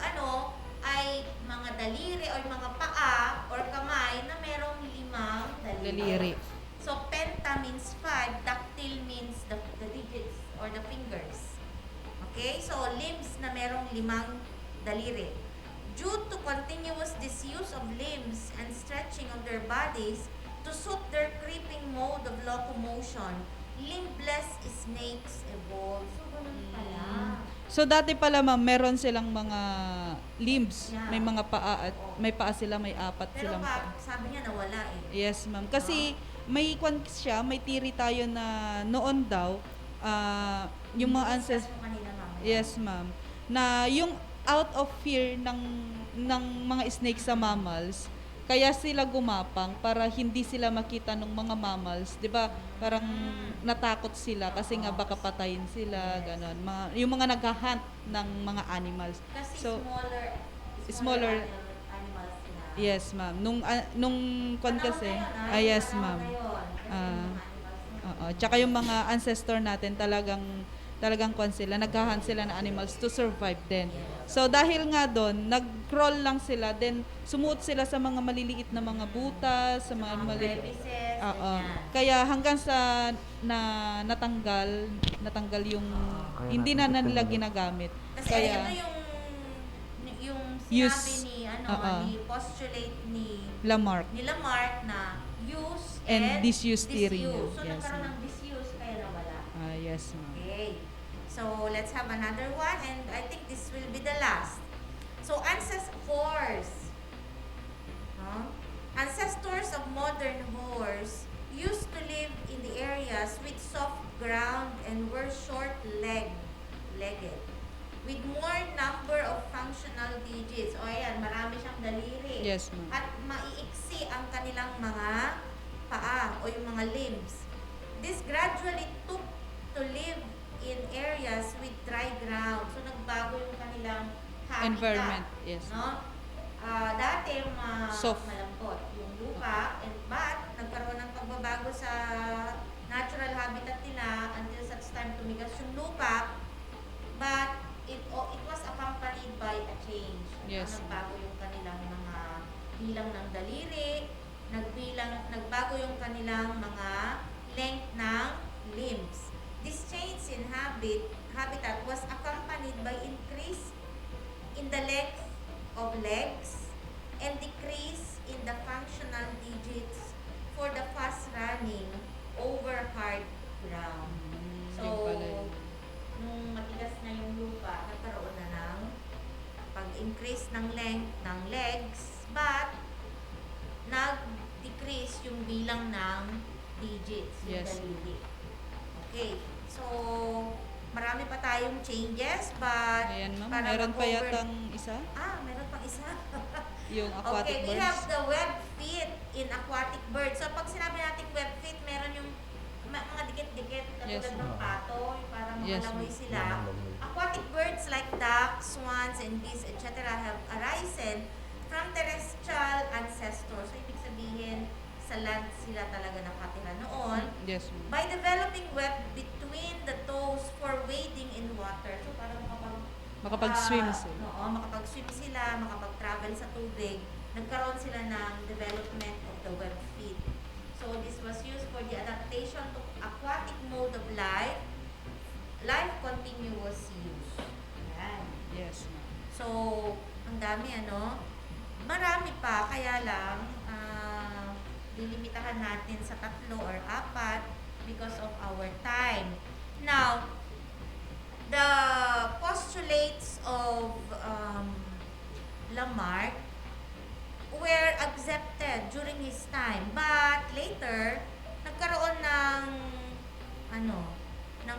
ay mga daliri or mga paa or kamay na merong 5 daliri. So, penta means 5, dactyl means the digits or the fingers. Okay, so limbs na merong 5 daliri. Due to continuous disuse of limbs and stretching of their bodies to suit their creeping mode of locomotion, limbless snakes evolved. So, ganun pala. So, dati pala, ma'am, meron silang mga limbs. Yeah. May mga paa at may paa sila, may 4 Pero silang paa. sabi niya nawala eh. Yes, ma'am. Kasi may may theory tayo na noon daw, yung mga ancestors. Yes, ma'am. Na yung out of fear ng mga snake sa mammals, kaya sila gumapang para hindi sila makita ng mga mammals, 'di ba? Parang natakot sila kasi nga baka patayin sila, ganon. Yung mga naghahunt ng mga animals. Kasi So, smaller animals sila. yes, ma'am. Nung kasi, yes, ma'am. Tsaka yung mga ancestor natin talagang sila, naghahunt sila ng animals to survive din. So dahil nga doon, nag-crawl lang sila, then sumuot sila sa mga maliliit na mga butas, sa mga maliliit. Kaya hanggang sa natanggal yung hindi na nila ginagamit. Kasi Kaya ito yung sinabi ni postulate ni Lamarck na use and disuse theory. So Yes, nagkaroon ma'am. ng disuse kaya nawala. Yes, ma'am. Okay. So, let's have another one and I think this will be the last. So, ancestors of modern horse used to live in the areas with soft ground and were short-legged with more number of functional digits. O ayan, marami siyang daliri. Yes, ma'am. At maiiksi ang kanilang mga paa o yung mga limbs. This gradually took to live in areas with dry ground. So, nagbago yung kanilang habitat. Environment, yes. No? Dati, Soft. malampot yung lupa, but nagkaroon ng pagbabago sa natural habitat nila until such time tumigas yung lupa, but it was accompanied by a change. Yes. Nagbago yung kanilang mga bilang ng daliri, nagbago yung kanilang mga length ng limbs. This change in habitat was accompanied by increase in the length of legs and decrease in the functional digits for the fast running over hard ground. So, nung matigas na yung lupa, nagkaroon na ng pag-increase ng length ng legs, but nag-decrease yung bilang ng digits, yung Yes. daliri. Okay, so marami pa tayong changes, but Ayan, ma'am. para Meron pa mag-over- yatang isa? meron pang isa. Yung aquatic okay, we birds. have the web feet in aquatic birds. So, pag sinabi natin web feet, meron yung mga dikit-dikit katulad Yes, ng pato, yung para Yes, makalamoy ma'am. sila. Aquatic birds like ducks, swans, and geese, etc. have arisen from terrestrial ancestors. So, ibig sabihin, sa land sila talaga nakatira noon. Yes, ma'am. By developing web between the toes for wading in water. So, parang Makapag-swim sila. Oo, makapag-swim sila, makapag-travel sa tubig. Nagkaroon sila ng development of the web feet. So, this was used for the adaptation to aquatic mode of life continuous use. Ayan. Yes, ma'am. So, ang dami marami pa, kaya lang, lilimitahan natin sa 3 or 4 because of our time. Now, the postulates of Lamarck were accepted during his time, but later, nagkaroon ng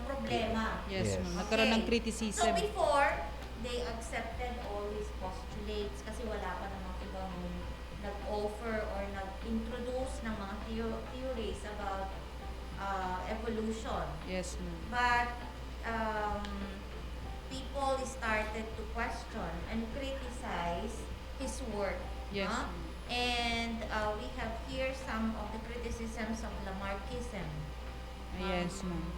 problema. Yes, ma'am. Nagkaroon ng criticism. So before, they accepted all his postulates kasi wala pa namang ibang nag-offer or nag-introduce ng mga theories about evolution. Yes, ma'am. But people started to question and criticize his work. Yes. And we have here some of the criticisms of Lamarckism. Yes, ma'am.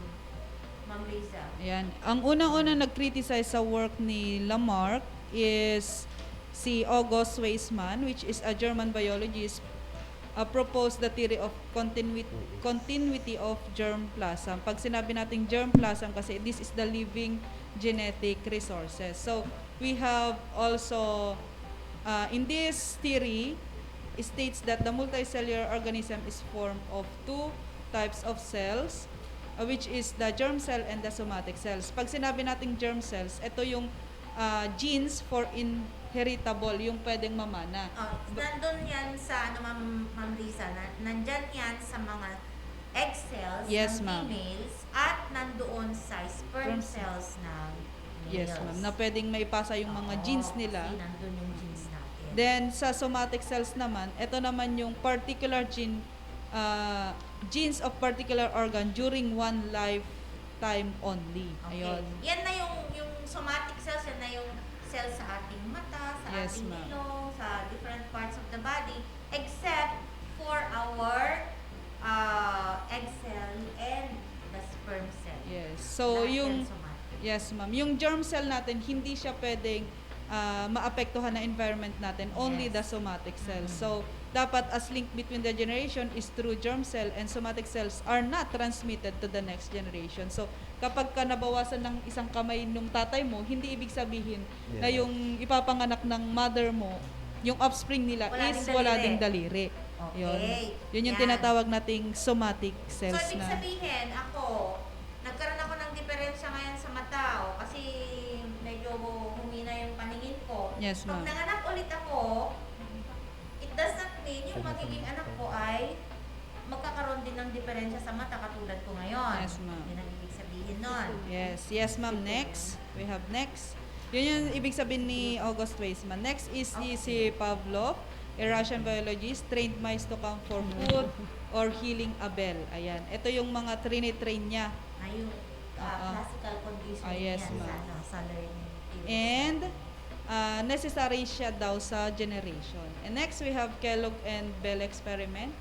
Ma'am Liza. Ayan. Ang unang-una nag-criticize sa work ni Lamarck is si August Weismann, which is a German biologist, proposed the theory of continuity of germplasm. Pag sinabi nating germplasm kasi this is the living genetic resources. So, we have also, in this theory, it states that the multicellular organism is formed of 2 types of cells, which is the germ cell and the somatic cells. Pag sinabi nating germ cells, ito yung genes for inheritable, yung pwedeng mamana. Nandun yan sa, Ma'am Lisa, nandyan yan sa mga egg cells Yes, ng ma'am. females at nandoon sa sperm cells ng males. Yes, ma'am. Na pwedeng maipasa yung mga genes nila. Kasi nandun yung genes natin. Then, sa somatic cells naman, ito naman yung particular genes of particular organ during one lifetime only. Okay. Ayun. Yan na yung somatic cells, yan na yung cells sa ating mata, sa Yes, ating ma'am. ilong, sa different parts of the body, except for our egg cell and the sperm cell. Yes. So, Lahat yung yan somatic. yes, ma'am. Yung germ cell natin, hindi siya pwedeng maapektuhan na environment natin, only Yes. the somatic cells. So, dapat as link between the generation is through germ cell and somatic cells are not transmitted to the next generation. So, kapag ka nabawasan ng isang kamay nung tatay mo, hindi ibig sabihin na yung ipapanganak ng mother mo, yung offspring nila wala ding daliri. Okay. Yun yung Yan. tinatawag nating somatic So, cells ibig na. sabihin, nagkaroon ako ng diferensya ngayon sa mata, kasi medyo humina yung paningin ko. Yes, Pag ma'am. nanganak ulit ako, it does not mean yung magiging anak ko ay magkakaroon din ng diferensya sa mata katulad ko ngayon. Yes, ma'am. Yun ang ibig sabihin nun. Yes, ma'am. Next. We have next. Yun yung ibig sabihin ni August Weismann. Next is si Pavlov, a Russian biologist, trained mice to come for food or healing a bell. Ayan. Ito yung mga train niya. Yung classical condition yes, yan ma'am. sa learning. And necessary siya daw sa generation. And next, we have Kellogg and Bell experiment.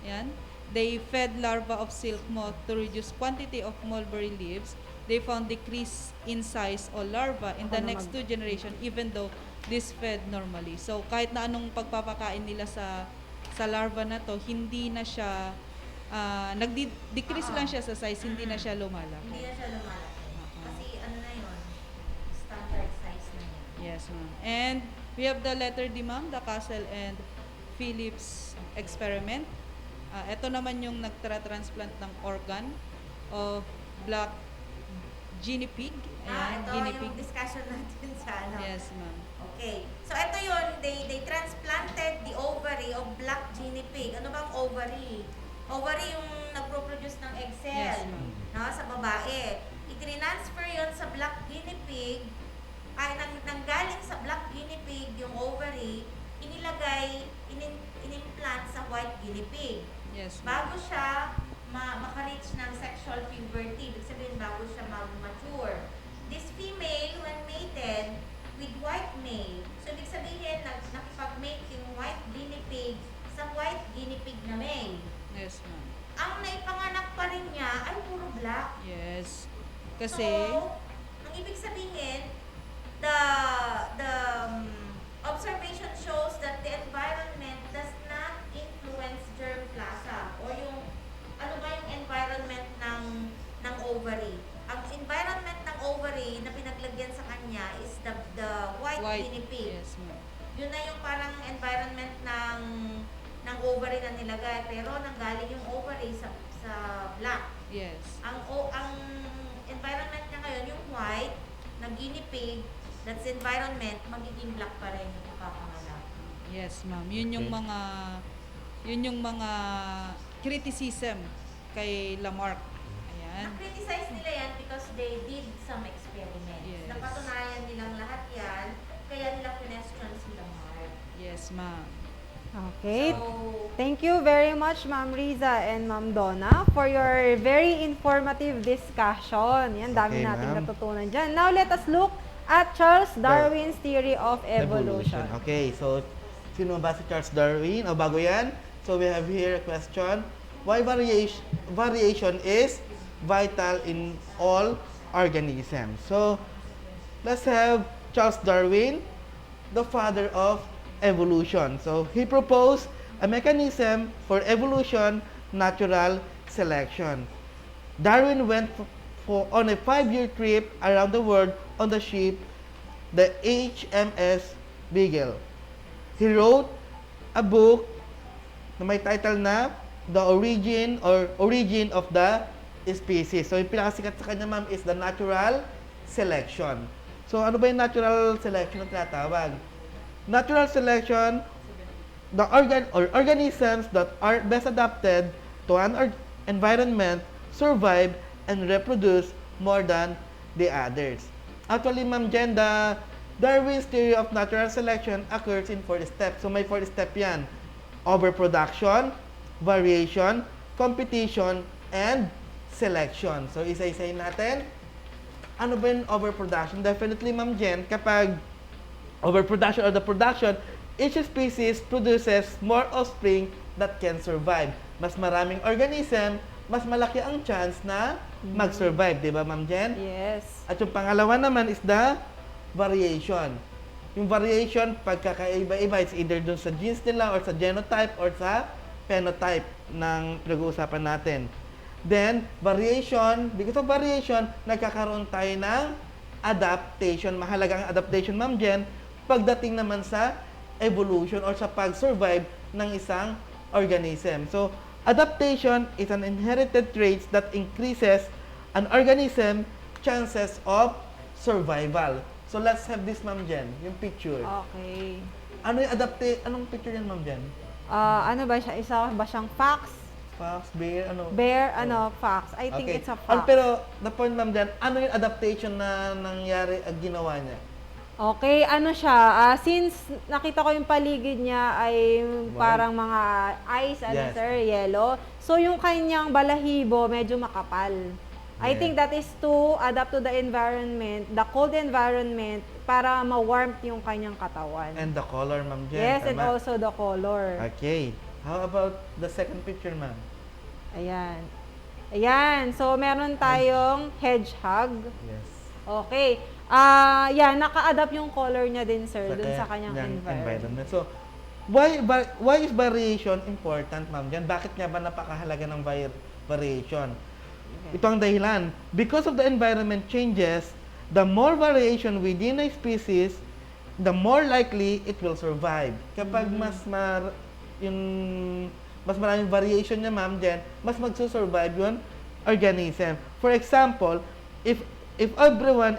Ayan. They fed larvae of silk moth to reduce quantity of mulberry leaves. They found decrease in size of larva in the next 2 generation even though this fed normally. So, kahit na anong pagpapakain nila sa larva na to, hindi na siya, nag-decrease lang siya sa size, hindi na siya lumalaki. Hindi na siya lumalaki. Kasi na yun, standard size na yun. Yes, ma'am. And we have the letter D, ma'am, the Castle and Phillips experiment. Ito naman yung nagtra-transplant ng organ of black guinea pig. Ayan, Ito guinea yung pig. discussion natin sa Yes, ma'am. Okay. So, ito yun. They transplanted the ovary of black guinea pig. Ano bang ovary? Ovary yung nagpo-produce ng egg cell. Yes, ma'am. Sa babae. I-transfer yun sa black guinea pig. Ay, nanggaling sa black guinea pig yung ovary, inilagay, inimplant sa white guinea pig. Yes, ma'am. Bago siya maka-reach ng sexual puberty, ibig sabihin bago siya mag-mature. This female, when mated with white male, so ibig sabihin nakipag Kasi, ang ibig sabihin, the observation shows that the environment does not influence germplasm or yung ano ba yung environment ng ovary. Ang environment ng ovary na pinaglagyan sa kanya is the white guinea pig. Yes, ma'am. Yun na yung parang environment ng ovary na nilagay, pero nanggaling yung ovary sa black. Yes. Ang environment niya ngayon, yung white na guinea pig, that's environment, magiging black pa rin yung makapanganak. Yes, ma'am. Yun yung mga criticism kay Lamarck. Ayan. Na-criticize nila yan because they did some experiments. Yes. Napatunayan nilang lahat yan, kaya nila question si Lamarck. Yes, ma'am. Okay. So, Thank you very much, Ma'am Riza and Ma'am Donna, for your very informative discussion. Yan, dami Okay, nating ma'am. natutunan dyan. Now, let us look at Charles Darwin's theory of evolution. Okay, so sino ba si Charles Darwin? O bago yan, so we have here a question. Why variation is vital in all organisms? So, let's have Charles Darwin, the father of evolution. So, he proposed a mechanism for evolution, natural selection. Darwin went on a 5-year trip around the world on the ship, the HMS Beagle. He wrote a book na may title na The Origin of the Species. So, yung pinakasikat sa kanya, ma'am, is the natural selection. So, ano ba yung natural selection na tinatawag? Natural selection, the organisms that are best adapted to an environment survive and reproduce more than the others. Actually, Ma'am Jen, the Darwin's theory of natural selection occurs in 4 steps. So, may 4 steps yan. Overproduction, variation, competition, and selection. So, isa-isayin natin. Ano ba yung overproduction? Definitely, Ma'am Jen, kapag overproduction or the production, each species produces more offspring that can survive. Mas maraming organism, mas malaki ang chance na mag-survive. Di ba, Ma'am Jen? Yes. At yung pangalawa naman is the variation. Yung variation, pagkakaiba-iba, is either dun sa genes nila or sa genotype or sa phenotype ng pinag-uusapan natin. Then, variation, because of variation, nagkakaroon tayo ng adaptation. Mahalaga ang adaptation, Ma'am Jen, pagdating naman sa evolution or sa pag-survive ng isang organism. So, adaptation is an inherited trait that increases an organism chances of survival. So, let's have this, Ma'am Jen, yung picture. Okay. Ano yung anong picture yan, Ma'am Jen? Ano ba siya? Isa ba siyang fox? Fox, bear, ano? Bear, fox. I think it's a fox. Pero, the point, Ma'am Jen, ano yung adaptation na nangyari at ginawa niya? Okay, ano siya, since nakita ko yung paligid niya ay parang mga ice, Yes. sir, yellow. So, yung kanyang balahibo medyo makapal. I Yeah. think that is to adapt to the environment, the cold environment, para ma-warmth yung kanyang katawan. And the color, Ma'am Jen. Yes, and tama? also the color. Okay. How about the second picture, ma'am? Ayan. Ayan. So, meron tayong hedgehog. Yes. Okay. Naka-adapt yung color niya din, sir, dun sa kanyang environment. So, why is variation important, ma'am? Jan, bakit nga ba napakahalaga ng variation? Okay. Ito ang dahilan. Because of the environment changes, the more variation within a species, the more likely it will survive. Kapag mas maraming variation niya, ma'am Jen, mas magsusurvive yun organism. For example, if everyone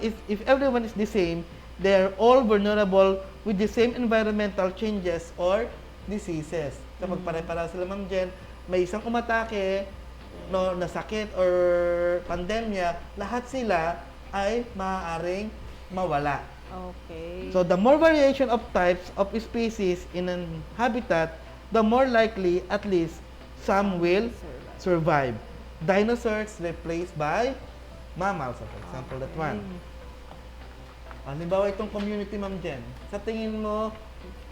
is the same, they are all vulnerable with the same environmental changes or diseases. Kapag pare-para sila, Ma'am Jen, may isang umatake, na sakit or pandemya, lahat sila ay maaaring mawala. Okay. So, the more variation of types of species in an habitat, the more likely, at least, some will survive. Dinosaurs replaced by mammals, for example, that one. Halimbawa itong community, Ma'am Jen. Sa tingin mo,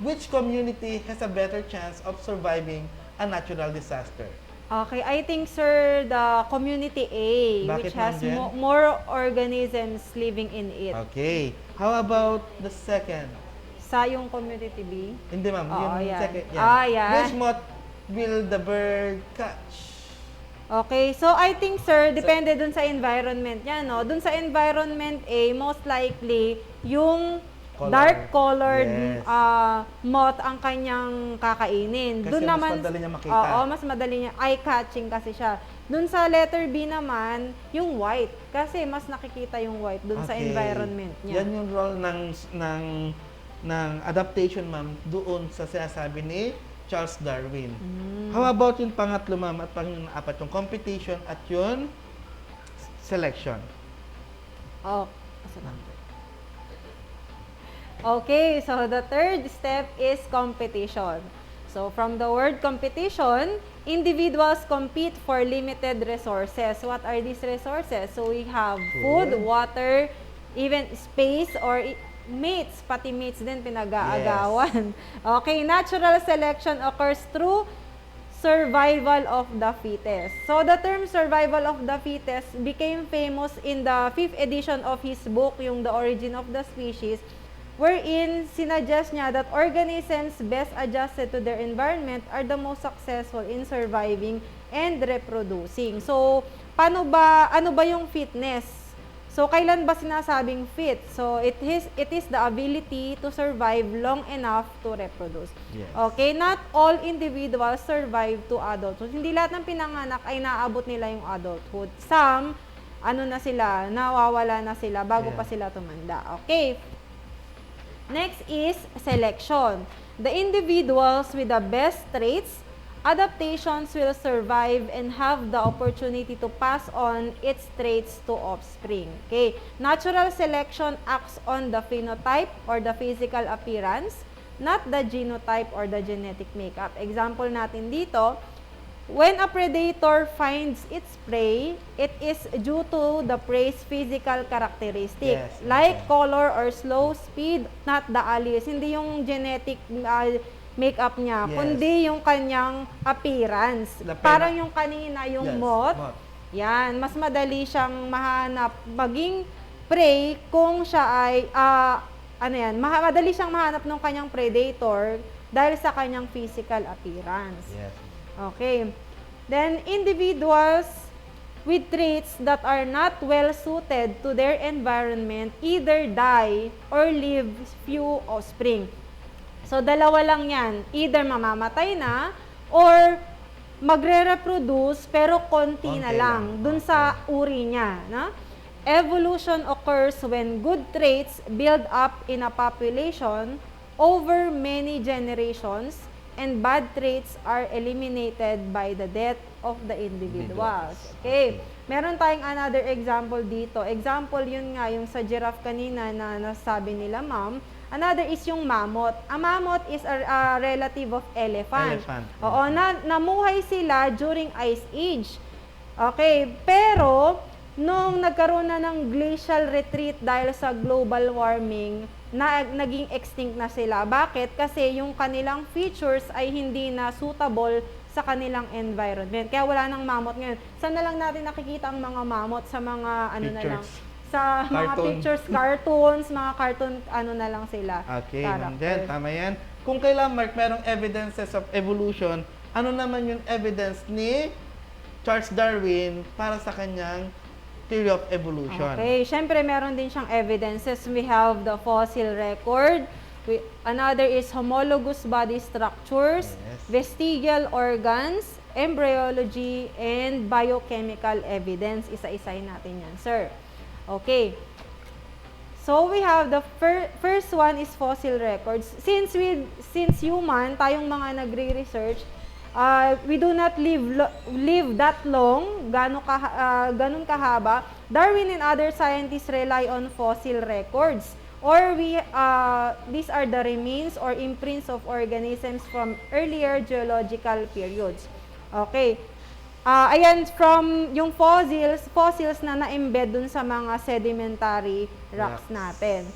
which community has a better chance of surviving a natural disaster? Okay, I think, sir, the community A, Bakit, which has Ma'am Jen? more organisms living in it. Okay. How about the second? Sa yung community B? Hindi, ma'am. Oo, Yung yan. second. Yan. Ah, yan. Which moth will the bird catch? Okay, so I think, sir, depende dun sa environment niya, no? Dun sa environment A, most likely, yung dark-colored Yes. moth ang kanyang kakainin. Kasi Dun mas naman, madali niya makita. Oo, mas madali niya. Eye-catching kasi siya. Dun sa letter B naman, yung white. Kasi mas nakikita yung white dun sa Okay. environment niya. Yan yung role ng adaptation, ma'am, doon sa sinasabi ni Charles Darwin. How about yung pangatlo, ma'am, at pang-apat, yung competition at yung selection? Oh, okay, so the third step is competition. So from the word competition, individuals compete for limited resources. What are these resources? So we have food, water, even space or mates, pati mates din pinag-aagawan. Okay, natural selection occurs through survival of the fittest. So the term survival of the fittest became famous in the 5th edition of his book, yung The Origin of the Species, wherein sinuggest niya that organisms best adjusted to their environment are the most successful in surviving and reproducing. So, ano ba yung fitness? So, kailan ba sinasabing fit? So, it is the ability to survive long enough to reproduce. Yes. Okay, not all individuals survive to adulthood. Hindi lahat ng pinanganak ay naabot nila yung adulthood. Some, nawawala na sila bago pa sila tumanda. Okay. Next is selection. The individuals with the best traits, adaptations will survive and have the opportunity to pass on its traits to offspring. Okay. Natural selection acts on the phenotype or the physical appearance, not the genotype or the genetic makeup. Example natin dito, when a predator finds its prey, it is due to the prey's physical characteristic, Yes, like color or slow speed, not the allele. Hindi yung genetic makeup niya, Yes. kundi yung kanyang appearance. Parang yung kanina, yung moth. Yan, mas madali siyang mahanap, maging prey kung siya ay, madali siyang mahanap ng kanyang predator dahil sa kanyang physical appearance. Yes. Okay. Then, individuals with traits that are not well suited to their environment either die or leave few offspring. So, dalawa lang yan. Either mamamatay na or magre-reproduce pero konti na lang dun sa uri niya. No? Evolution occurs when good traits build up in a population over many generations and bad traits are eliminated by the death of the individuals. Okay. Meron tayong another example dito. Example yun nga, yung sa giraffe kanina na nasabi nila, ma'am. Another is yung mammoth. A mammoth is a relative of elephant. Oo, namuhay sila during Ice Age. Okay, pero nung nagkaroon na ng glacial retreat dahil sa global warming, naging extinct na sila. Bakit? Kasi yung kanilang features ay hindi na suitable sa kanilang environment. Kaya wala nang mammoth ngayon. Saan na lang natin nakikita ang mga mammoth? Sa mga sa mga pictures, cartoons, mga cartoon, na lang sila. Okay, Ma'am Jen, tama yan. Kung kailan, Mark, merong evidences of evolution, ano naman yung evidence ni Charles Darwin para sa kanyang theory of evolution? Okay, syempre meron din siyang evidences. We have the fossil record. Another is homologous body structures, vestigial organs, embryology, and biochemical evidence. Isa-isahin natin yan, sir. Okay. So we have the first one is fossil records. Since human, tayong mga nagre-research, we do not live that long, ganun kahaba. Darwin and other scientists rely on fossil records, or these are the remains or imprints of organisms from earlier geological periods. Okay. Ayan, from yung fossils na na-embed dun sa mga sedimentary rocks natin.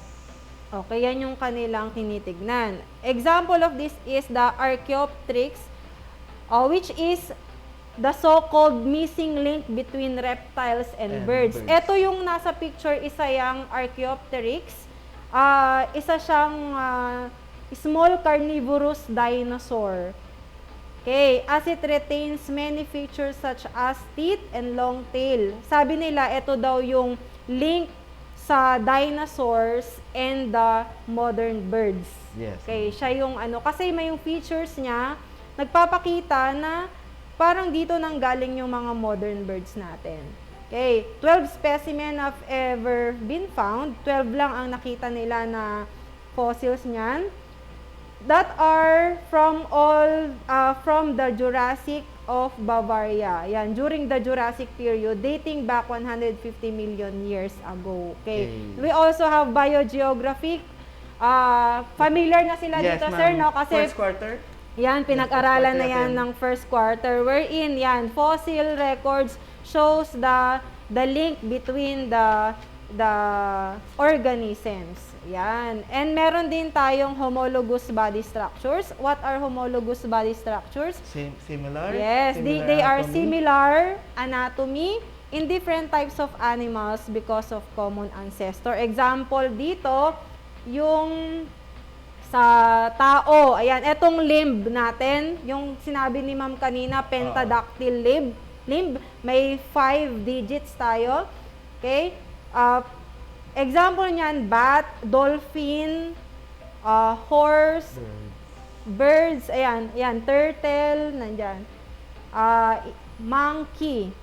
Okay, yan yung kanilang tinitignan. Example of this is the Archaeopteryx, which is the so-called missing link between reptiles and birds. Ito yung nasa picture, isa yung Archaeopteryx. Isa siyang small carnivorous dinosaur. Okay, as it retains many features such as teeth and long tail. Sabi nila, ito daw yung link sa dinosaurs and the modern birds. Yes. Okay, siya yung kasi may yung features niya, nagpapakita na parang dito nang galing yung mga modern birds natin. Okay, 12 specimen have ever been found. 12 lang ang nakita nila na fossils niyan. That are from the Jurassic of Bavaria. Yan, during the Jurassic period, dating back 150 million years ago. Okay. We also have biogeographic. Familiar na sila dito, sir, no? Kasi first quarter? Yan, pinag-aralan na yan ng first quarter. Wherein, yan, fossil records shows the link between the organisms. Yan. And meron din tayong homologous body structures. What are homologous body structures? Similar? Yes, they are similar anatomy in different types of animals because of common ancestor. Example dito, yung sa tao, ayan, etong limb natin, yung sinabi ni ma'am kanina, pentadactyl limb, may 5 digits tayo. Okay? Example niyan, bat, dolphin, horse, birds, ayan, turtle, nandyan, monkey.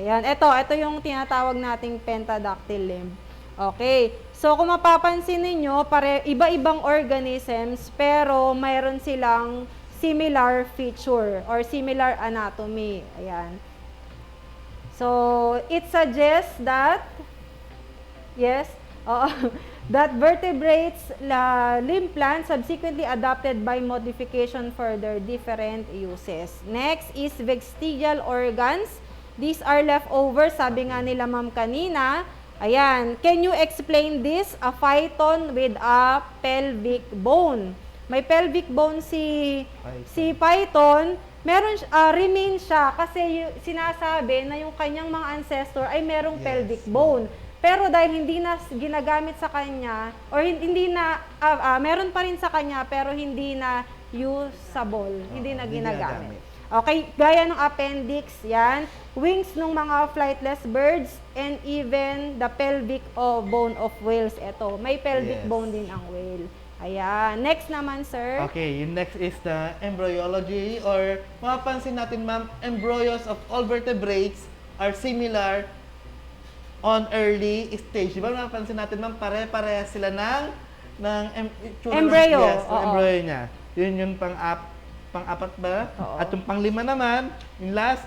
Ayan, ito yung tinatawag nating pentadactyl limb. Okay. So, kung mapapansin ninyo, iba-ibang organisms, pero mayroon silang similar feature or similar anatomy. Ayan. So, it suggests that, that vertebrates limb plants subsequently adapted by modification for their different uses. Next is vestigial organs. These are leftovers, sabi nga nila ma'am kanina. Ayan, can you explain this? A phyton with a pelvic bone. May pelvic bone si python. Meron remain siya kasi sinasabi na yung kanyang mga ancestor ay merong pelvic bone. Pero dahil hindi na ginagamit sa kanya or hindi na meron pa rin sa kanya pero hindi na usable, hindi na ginagamit. Okay, gaya ng appendix, yan, wings ng mga flightless birds, and even the pelvic bone of whales. Ito, may pelvic bone din ang whale. Ayan. Next naman, sir. Okay, yung next is the embryology, or mapapansin natin, ma'am, embryos of all vertebrates are similar on early stage. Diba mapapansin natin, ma'am, pare-pareha sila ng embryo. Yes, embryo niya. Yun yung pang-apat ba? At yung pang-5 naman, yung last,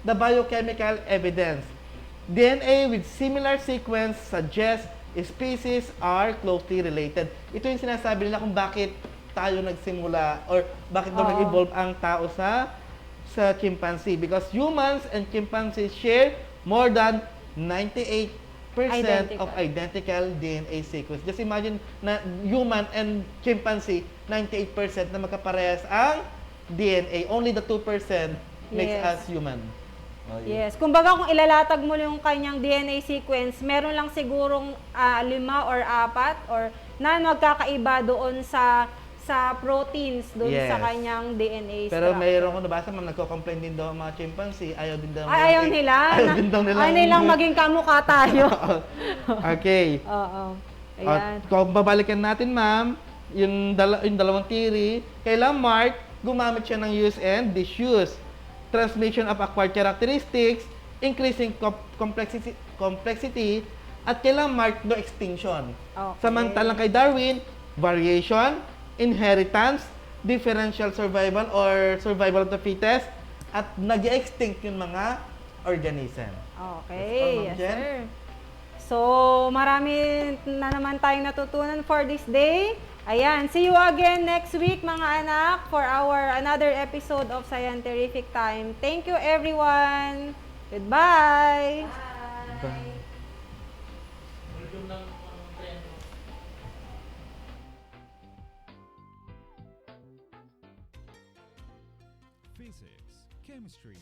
the biochemical evidence. DNA with similar sequence suggests species are closely related. Ito yung sinasabi nila kung bakit tayo nagsimula or bakit daw nag-evolve ang tao sa chimpanzee. Because humans and chimpanzees share more than 98% of identical DNA sequence. Just imagine na human and chimpanzee, 98% na magkaparehas ang DNA. Only the 2% makes us human. Yes. Kumbaga kung ilalatag mo yung kanyang DNA sequence, meron lang sigurong 5 or 4 or na magkakaiba doon sa proteins doon sa kanyang DNA structure. Pero mayroon ko nabasa, nagko-complain din daw ang mga chimpanzee, ayaw din daw. Ayaw nila? Ayaw din daw nila. Ayaw nilang maging kamukha tayo. Okay. Oo. Ayan. Kung babalikan natin, ma'am, yung dalawang theory, kailan Mark gumamit siya ng use and disuse. Transmission of acquired characteristics, increasing complexity, at kailang Mark no extinction. Okay. Samantalang kay Darwin, variation, inheritance, differential survival or survival of the fittest, at nag-extinct yung mga organism. Okay, yes, sir. So, marami na naman tayong natutunan for this day. Ayan, see you again next week mga anak for our another episode of Scientific Time. Thank you everyone. Goodbye. Bye. Physics, chemistry,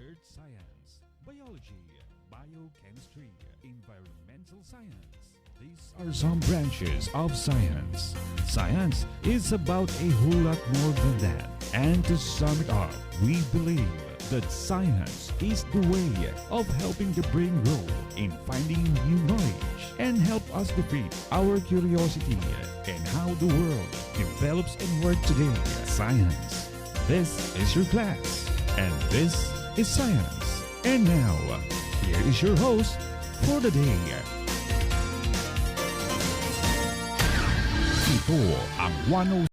earth science, biology, biochemistry, environmental science. These are some branches of science. Science is about a whole lot more than that. And to sum it up, we believe that science is the way of helping the brain grow in finding new knowledge and help us defeat our curiosity and how the world develops and works today. Science. This is your class, and this is science. And now, here is your host for the day. Ito ang 106